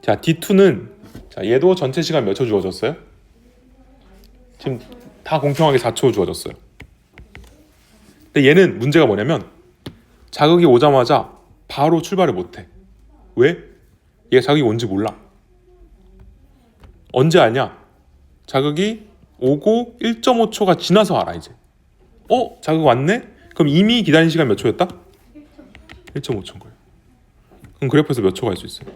자, D2는 얘도 전체 시간 몇 초 주어졌어요? 지금 다 공평하게 4초 주어졌어요. 근데 얘는 문제가 뭐냐면 자극이 오자마자 바로 출발을 못해. 왜? 얘가 자극이 온지 몰라. 언제 아냐? 자극이 오고 1.5초가 지나서 알아 이제. 자극 왔네? 그럼 이미 기다린 시간 몇 초였다? 1.5초인 거예요. 그럼 그래프에서 몇 초 갈 수 있어요?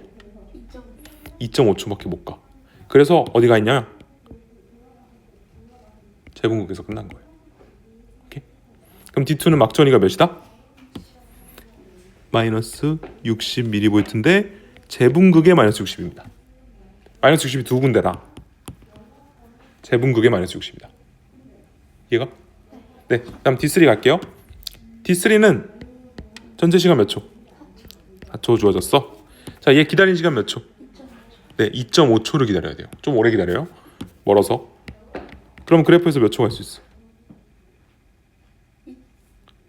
2.5초밖에 못 가. 그래서 어디가 있냐? 재분극에서 끝난 거예요. 오케이? 그럼 D2는 막전이가 몇이다? 마이너스 60mV인데 재분극의 마이너스 60입니다. 마이너스 60이 두 군데라. 재분극의 마이너스 60이다. 이해가? 네. 그다음 D3 갈게요. D3는 전체 시간 몇 초? 4초 주어졌어. 자, 얘 기다린 시간 몇 초? 네, 2.5초를 기다려야 돼요. 좀 오래 기다려요. 멀어서. 그럼 그래프에서 몇 초 갈 수 있어?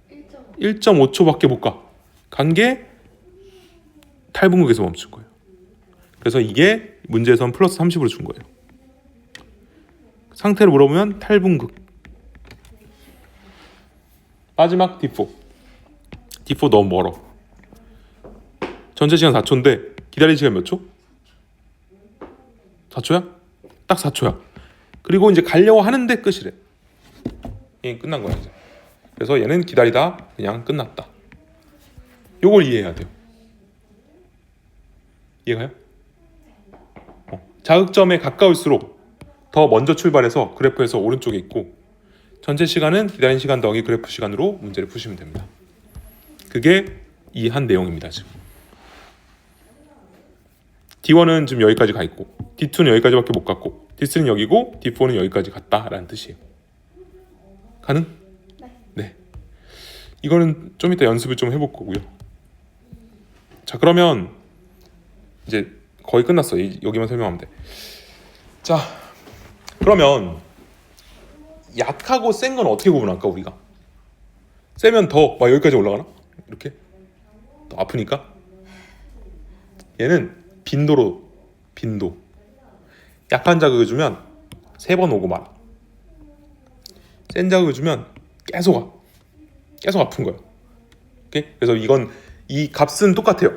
1.5. 1.5초밖에 못 가. 간 게 탈분극에서 멈춘 거예요. 그래서 이게 문제에선 플러스 30으로 준 거예요. 상태를 물어보면 탈분극. 마지막 D4. D4 너무 멀어. 전체 시간 4초인데 기다린 시간 몇 초? 4초야? 딱 4초야. 그리고 이제 가려고 하는데 끝이래. 얘는 끝난 거야 이제. 그래서 얘는 기다리다 그냥 끝났다. 요걸 이해해야 돼요. 이해가요? 자극점에 가까울수록 더 먼저 출발해서 그래프에서 오른쪽에 있고 전체 시간은 기다린 시간 더하기 그래프 시간으로 문제를 푸시면 됩니다. 그게 이 한 내용입니다. 지금 D1은 지금 여기까지 가 있고 D2는 여기까지밖에 못 갔고 D3는 여기고 D4는 여기까지 갔다라는 뜻이에요. 가능? 네. 이거는 좀 이따 연습을 좀 해볼 거고요. 자, 그러면 이제 거의 끝났어. 여기만 설명하면 돼. 자, 그러면 약하고 센 건 어떻게 구분할까 우리가? 세면 더 막 여기까지 올라가나? 이렇게? 더 아프니까? 얘는 빈도. 약한 자극을 주면 3번 오고 말아. 센 자극을 주면 계속 아픈 거야. 오케이? 그래서 이 값은 똑같아요.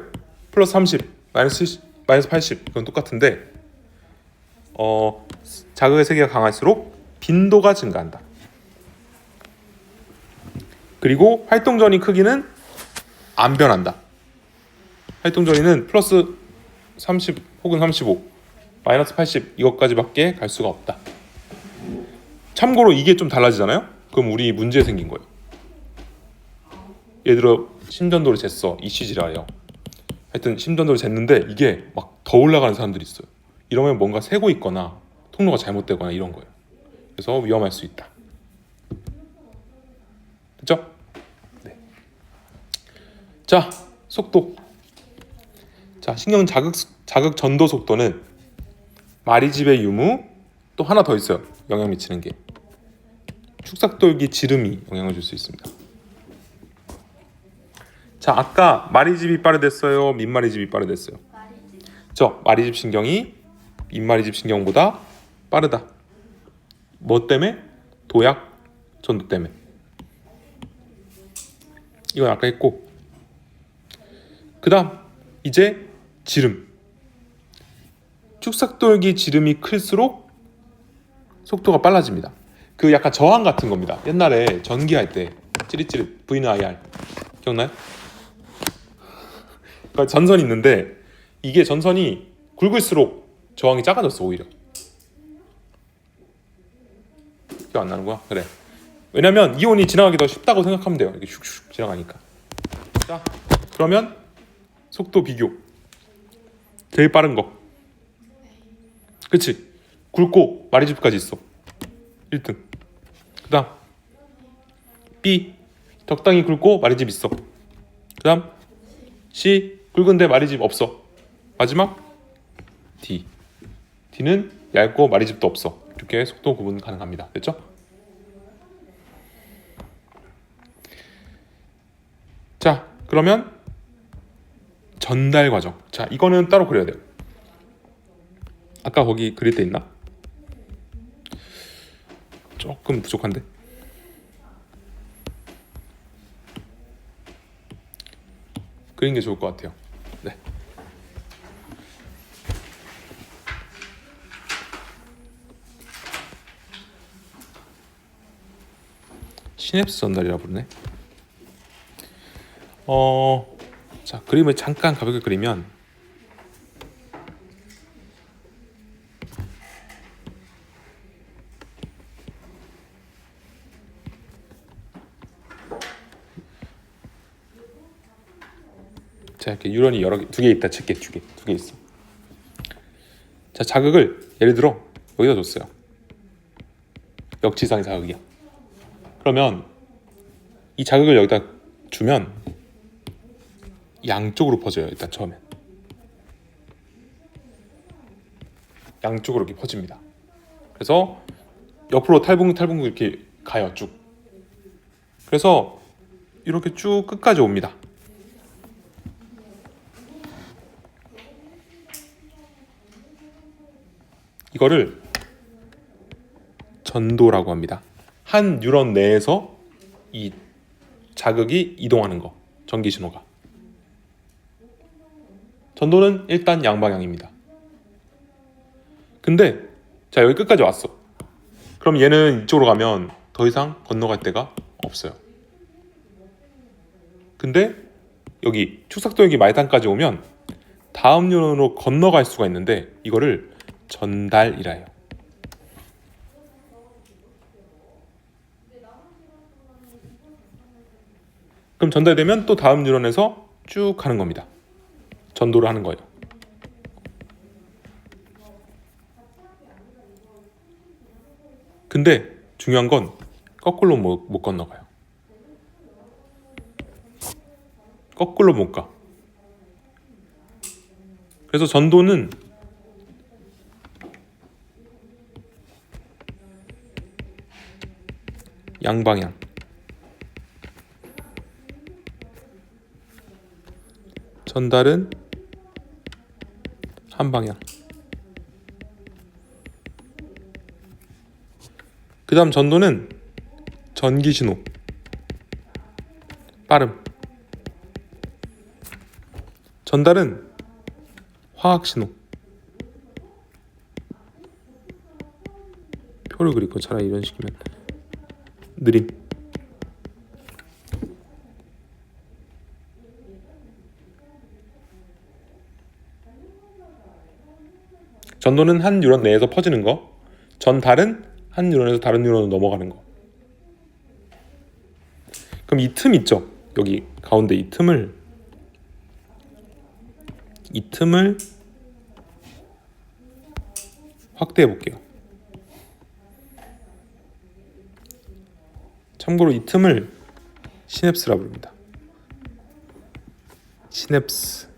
플러스 30, 마이너스 70, 마이너스 80 이건 똑같은데 자극의 세기가 강할수록 빈도가 증가한다. 그리고 활동전이 크기는 안 변한다. 활동전이는 플러스 30 혹은 35, 마이너스 80 이것까지밖에 갈 수가 없다. 참고로 이게 좀 달라지잖아요. 그럼 우리 문제 생긴 거예요. 예를 들어 심전도를 쟀어. ECG라요. 하여튼 심전도를 쟀는데 이게 막 더 올라가는 사람들이 있어요. 이러면 뭔가 새고 있거나 통로가 잘못되거나 이런 거예요. 그래서 위험할 수 있다. 됐죠? 네. 자, 속도. 자, 신경 자극 전도 속도는 마리집의 유무 또 하나 더 있어요. 영향 미치는 게 축삭돌기 지름이 영향을 줄 수 있습니다. 자, 아까 마리집이 빠르댔어요? 민마리집이 빠르댔어요? 저 마리집 신경이 민마리집 신경보다 빠르다. 뭐 때문에? 도약 전도 때문에. 이건 아까 했고, 그 다음 이제 지름. 축삭돌기 지름이 클수록 속도가 빨라집니다. 그 약간 저항 같은 겁니다. 옛날에 전기할 때 찌릿찌릿 VNIR 기억나요? 그러니까 전선이 있는데 이게 전선이 굵을수록 저항이 작아졌어. 오히려 기억 안 나는 거야? 그래. 왜냐면 이온이 지나가기 더 쉽다고 생각하면 돼요. 이렇게 슉슉 지나가니까. 자, 그러면 속도 비교. 제일 빠른 거. 그치? 굵고 마리집까지 있어. 1등. 그 다음 B. 적당히 굵고 마리집 있어. 그 다음 C. 굵은데 마리집 없어. 마지막 D. D는 얇고 마리집도 없어. 이렇게 속도 구분 가능합니다. 됐죠? 자, 그러면 전달 과정. 자, 이거는 따로 그려야 돼요. 아까 거기 그릴 때 있나? 조금 부족한데. 그린 게 좋을 것 같아요. 네. 시냅스 전달이라 부르네. 자, 그림을 잠깐 가볍게 그리면 자, 이렇게 유런이 두 개 있다 칠게. 두 개 있어. 자, 자극을 예를 들어 여기다 줬어요. 역지상의 자극이야. 그러면 이 자극을 여기다 주면 양쪽으로 퍼져요. 일단 처음엔 양쪽으로 이렇게 퍼집니다. 그래서 옆으로 탈북 이렇게 가요 쭉. 그래서 이렇게 쭉 끝까지 옵니다. 이거를 전도라고 합니다. 한 뉴런 내에서 이 자극이 이동하는 거, 전기 신호가. 전도는 일단 양방향입니다. 근데 자, 여기 끝까지 왔어. 그럼 얘는 이쪽으로 가면 더 이상 건너갈 데가 없어요. 근데 여기 축삭도역이 말단까지 오면 다음 뉴런으로 건너갈 수가 있는데 이거를 전달이라 해요. 그럼 전달되면 또 다음 뉴런에서 쭉 가는 겁니다. 전도를 하는 거예요. 근데 중요한 건 거꾸로 못 건너가요. 거꾸로 못 가. 그래서 전도는 양방향. 전달은 한 방향. 그 다음 전도는 전기 신호, 빠름. 전달은 화학 신호. 표를 그리고 차라리 이런 식이면 느림. 전도는 한 뉴런 내에서 퍼지는 거, 전달은 한 뉴런에서 다른 뉴런으로 넘어가는 거. 그럼 이 틈 있죠? 여기 가운데 이 틈을 확대해 볼게요. 참고로 이 틈을 시냅스라 부릅니다. 시냅스.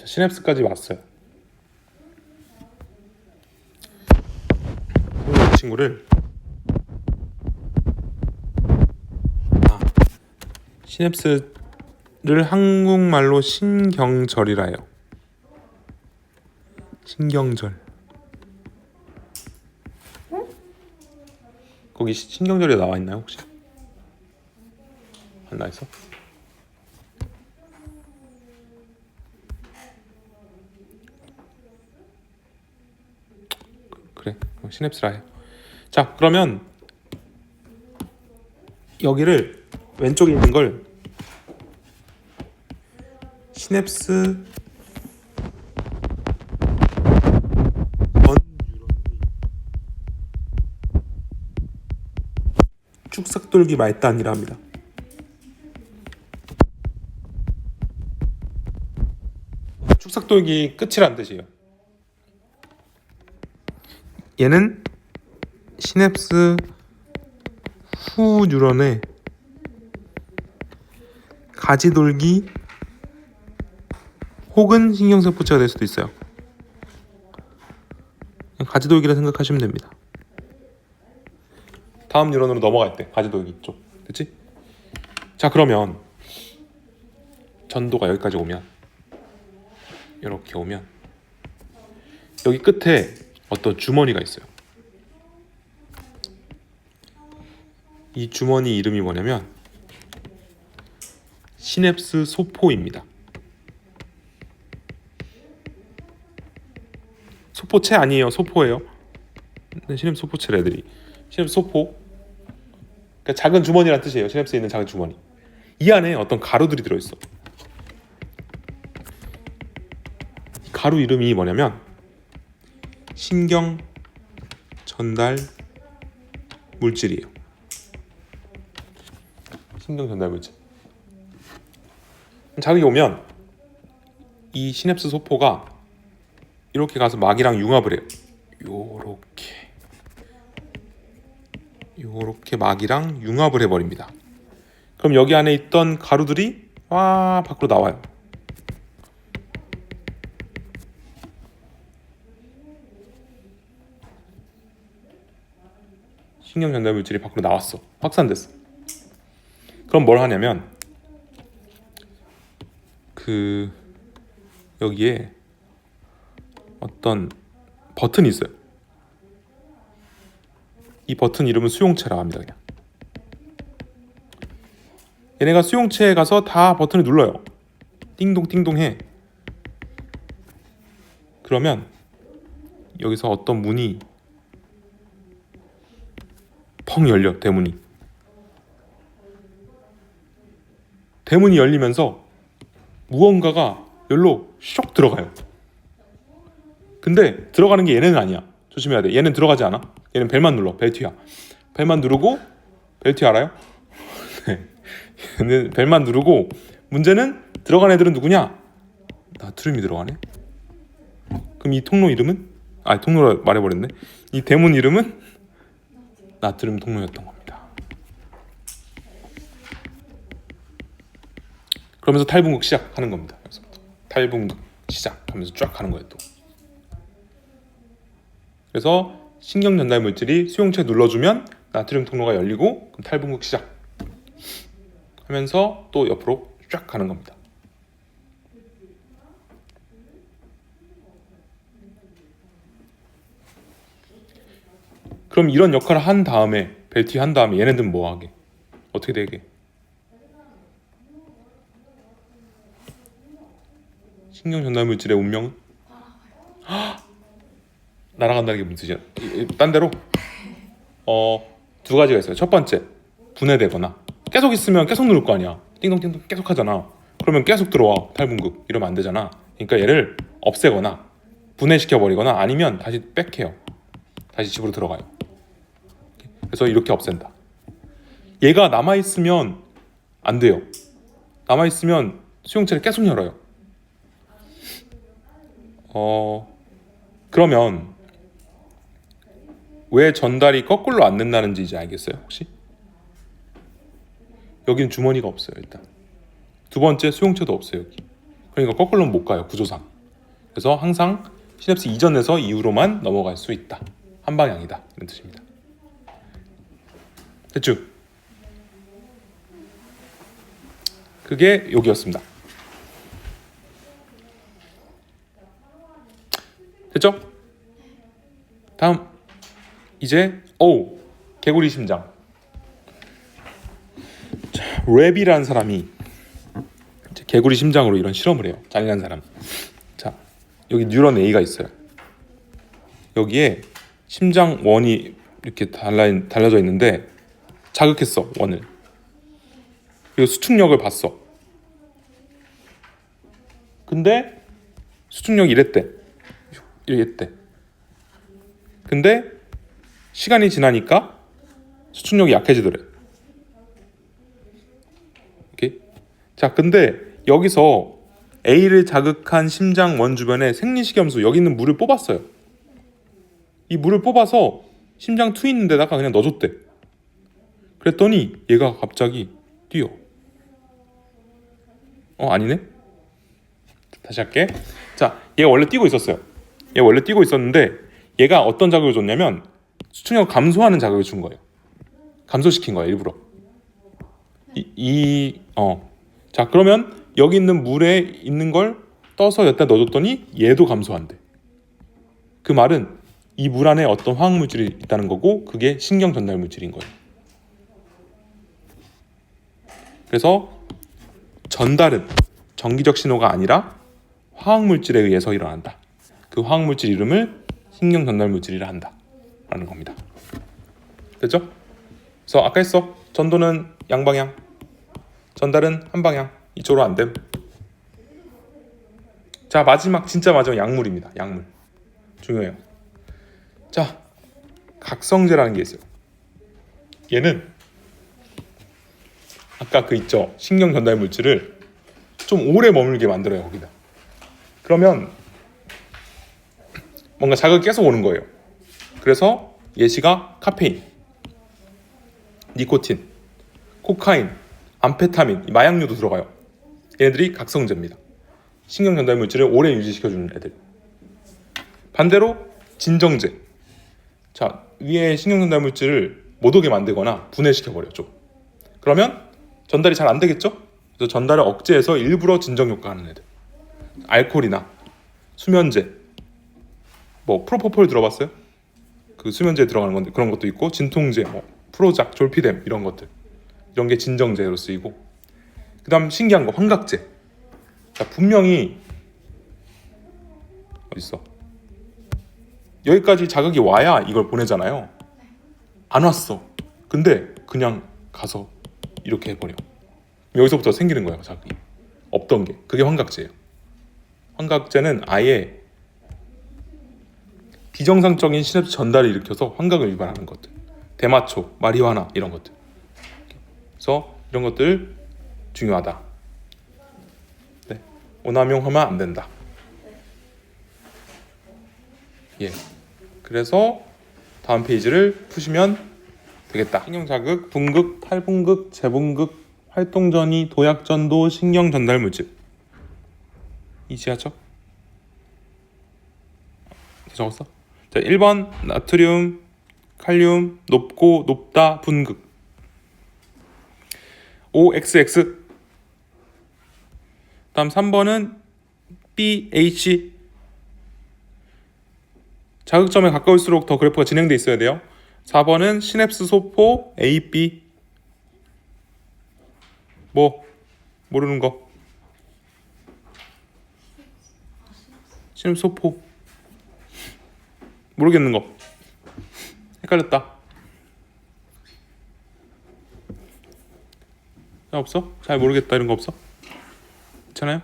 시냅스까지 왔어요. 이 친구를 시냅스를 한국말로 신경절이라 해요. 신경절. 거기 신경절이 나와 있나요 혹시? 안 나와 있어? 그래, 시냅스라 해요. 자, 그러면 여기를 왼쪽에 있는 걸 시냅스 축삭돌기 말단이라 합니다. 축삭돌기 끝이란 뜻이에요. 얘는 시냅스 후 뉴런의 가지돌기 혹은 신경세포체가 될 수도 있어요. 가지돌기라 생각하시면 됩니다. 다음 뉴런으로 넘어갈 때 가지돌기 쪽, 됐지? 자, 그러면 전도가 여기까지 오면, 이렇게 오면 여기 끝에 어떤 주머니가 있어요. 이 주머니 이름이 뭐냐면 시냅스 소포입니다. 소포체 아니에요, 소포예요. 네, 시냅스 소포체래 애들이. 시냅스 소포. 그러니까 작은 주머니란 뜻이에요. 시냅스에 있는 작은 주머니. 이 안에 어떤 가루들이 들어있어. 이 가루 이름이 뭐냐면 신경전 전달 물질이에요. 신경 전달 물질. 자극이 오면 이 시냅스 소포가 이렇게 가서 막이랑 융합을 해요. 요렇게 막이랑 융합을 해버립니다. 그럼 여기 안에 있던 가루들이 와 밖으로 나와요. 신경 전달 물질이 밖으로 나왔어. 확산됐어. 그럼 뭘 하냐면 여기에 어떤 버튼이 있어요. 이 버튼 이름은 수용체라고 합니다. 그냥 얘네가 수용체에 가서 다 버튼을 눌러요. 띵동띵동 해. 그러면 여기서 어떤 문이 펑 열려. 대문이 열리면서 무언가가 열로 쇽 들어가요. 근데 들어가는 게 얘네는 아니야. 조심해야 돼. 얘는 들어가지 않아. 얘는 벨만 눌러. 벨트야. 벨만 누르고, 벨트 알아요? 네. 얘는 벨만 누르고, 문제는 들어간 애들은 누구냐? 나트륨이 들어가네. 그럼 이 통로 이름은? 통로라 말해버렸네. 이 대문 이름은 나트륨 통로였던 겁니다. 그러면서 탈분극 시작하는 겁니다. 여기서부터 탈분극 시작하면서 쫙 가는 거예요 또. 그래서 신경 전달 물질이 수용체 눌러주면 나트륨 통로가 열리고 그럼 탈분극 시작 하면서 또 옆으로 쫙 가는 겁니다. 그럼 이런 역할을 한 다음에 벨티 한 다음에 얘네들은 뭐 하게? 어떻게 되게? 신경 전달 물질의 운명은? 날아간다는 게 무슨 뜻이야? 딴 데로? 두 가지가 있어요. 첫 번째, 분해되거나 계속 있으면 계속 누를 거 아니야. 띵동띵동 계속 하잖아. 그러면 계속 들어와. 탈분극 이러면 안 되잖아. 그러니까 얘를 없애거나 분해시켜버리거나 아니면 다시 백해요. 다시 집으로 들어가요. 그래서 이렇게 없앤다. 얘가 남아있으면 안 돼요. 남아있으면 수용체를 계속 열어요. 그러면 왜 전달이 거꾸로 안 된다는지 이제 알겠어요? 혹시? 여기는 주머니가 없어요. 일단 두 번째 수용체도 없어요. 여기. 그러니까 거꾸로는 못 가요. 구조상. 그래서 항상 시냅스 이전에서 이후로만 넘어갈 수 있다. 한 방향이다. 이런 뜻입니다. 됐죠? 그게 여기였습니다. 됐죠? 다음 이제 개구리 심장. 자, 랩이라는 사람이 이제 개구리 심장으로 이런 실험을 해요. 잔인한 사람. 자, 여기 뉴런 A가 있어요. 여기에 심장 원이 이렇게 달려져 있는데 자극했어, 원을. 그리고 수축력을 봤어. 근데 수축력이 이랬대. 근데 시간이 지나니까 수축력이 약해지더래. 오케이? 자, 근데 여기서 A를 자극한 심장 원 주변에 생리식염수, 여기 있는 물을 뽑았어요. 이 물을 뽑아서 심장 투 있는 데다가 그냥 넣어줬대. 그랬더니 얘가 갑자기 뛰어. 아니네? 다시 할게. 자, 얘가 원래 뛰고 있었어요. 얘 원래 뛰고 있었는데 얘가 어떤 자극을 줬냐면 수축력을 감소하는 자극을 준 거예요. 감소시킨 거예요, 일부러. 자, 그러면 여기 있는 물에 있는 걸 떠서 여기다 넣어줬더니 얘도 감소한대. 그 말은 이 물 안에 어떤 화학물질이 있다는 거고 그게 신경 전달 물질인 거예요. 그래서 전달은 전기적 신호가 아니라 화학물질에 의해서 일어난다. 그 화학물질 이름을 신경 전달 물질이라 한다 라는 겁니다. 됐죠? 그래서 아까 했어. 전도는 양방향, 전달은 한방향. 이쪽으로 안 됨. 자, 마지막, 진짜 마지막 약물입니다. 약물 중요해요. 자, 각성제라는 게 있어요. 얘는 아까 그 있죠, 신경 전달 물질을 좀 오래 머물게 만들어요 거기다. 그러면 뭔가 자극이 계속 오는 거예요. 그래서 예시가 카페인, 니코틴, 코카인, 암페타민, 마약류도 들어가요. 얘네들이 각성제입니다. 신경 전달 물질을 오래 유지시켜주는 애들. 반대로 진정제. 자, 위에 신경 전달 물질을 못 오게 만들거나 분해시켜버려 좀. 그러면 전달이 잘 안 되겠죠? 그래서 전달을 억제해서 일부러 진정 효과하는 애들. 알코올이나 수면제, 뭐 프로포폴 들어봤어요? 그 수면제에 들어가는 건데 그런 것도 있고, 진통제, 뭐 프로작, 졸피뎀 이런 것들, 이런 게 진정제로 쓰이고, 그다음 신기한 거 환각제. 자, 분명히 어딨어? 여기까지 자극이 와야 이걸 보내잖아요. 안 왔어. 근데 그냥 가서 이렇게 해버려. 여기서부터 생기는 거예요, 자극이. 없던 게. 그게 환각제예요. 환각제는 아예 비정상적인 시냅스 전달을 일으켜서 환각을 유발하는 것들. 대마초, 마리화나 이런 것들. 그래서 이런 것들 중요하다. 네. 오남용하면 안 된다. 예. 그래서 다음 페이지를 푸시면 되겠다. 신경자극, 분극, 탈분극, 재분극, 활동전이, 도약전도, 신경 전달 물질. 이지하죠? 적었어? 자, 1번 나트륨, 칼륨, 높고 높다, 분극. OXX. 다음 3번은 BH. 자극점에 가까울수록 더 그래프가 진행돼 있어야 돼요. 4번은 시냅스 소포 AB. 뭐 모르는 거. 시냅스 소포. 모르겠는 거. 헷갈렸다. 없어? 잘 모르겠다 이런 거 없어? 괜찮아요?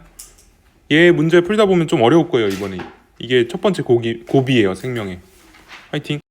얘 문제 풀다 보면 좀 어려울 거예요 이번에. 이게 첫 번째 고비예요 생명에. 화이팅.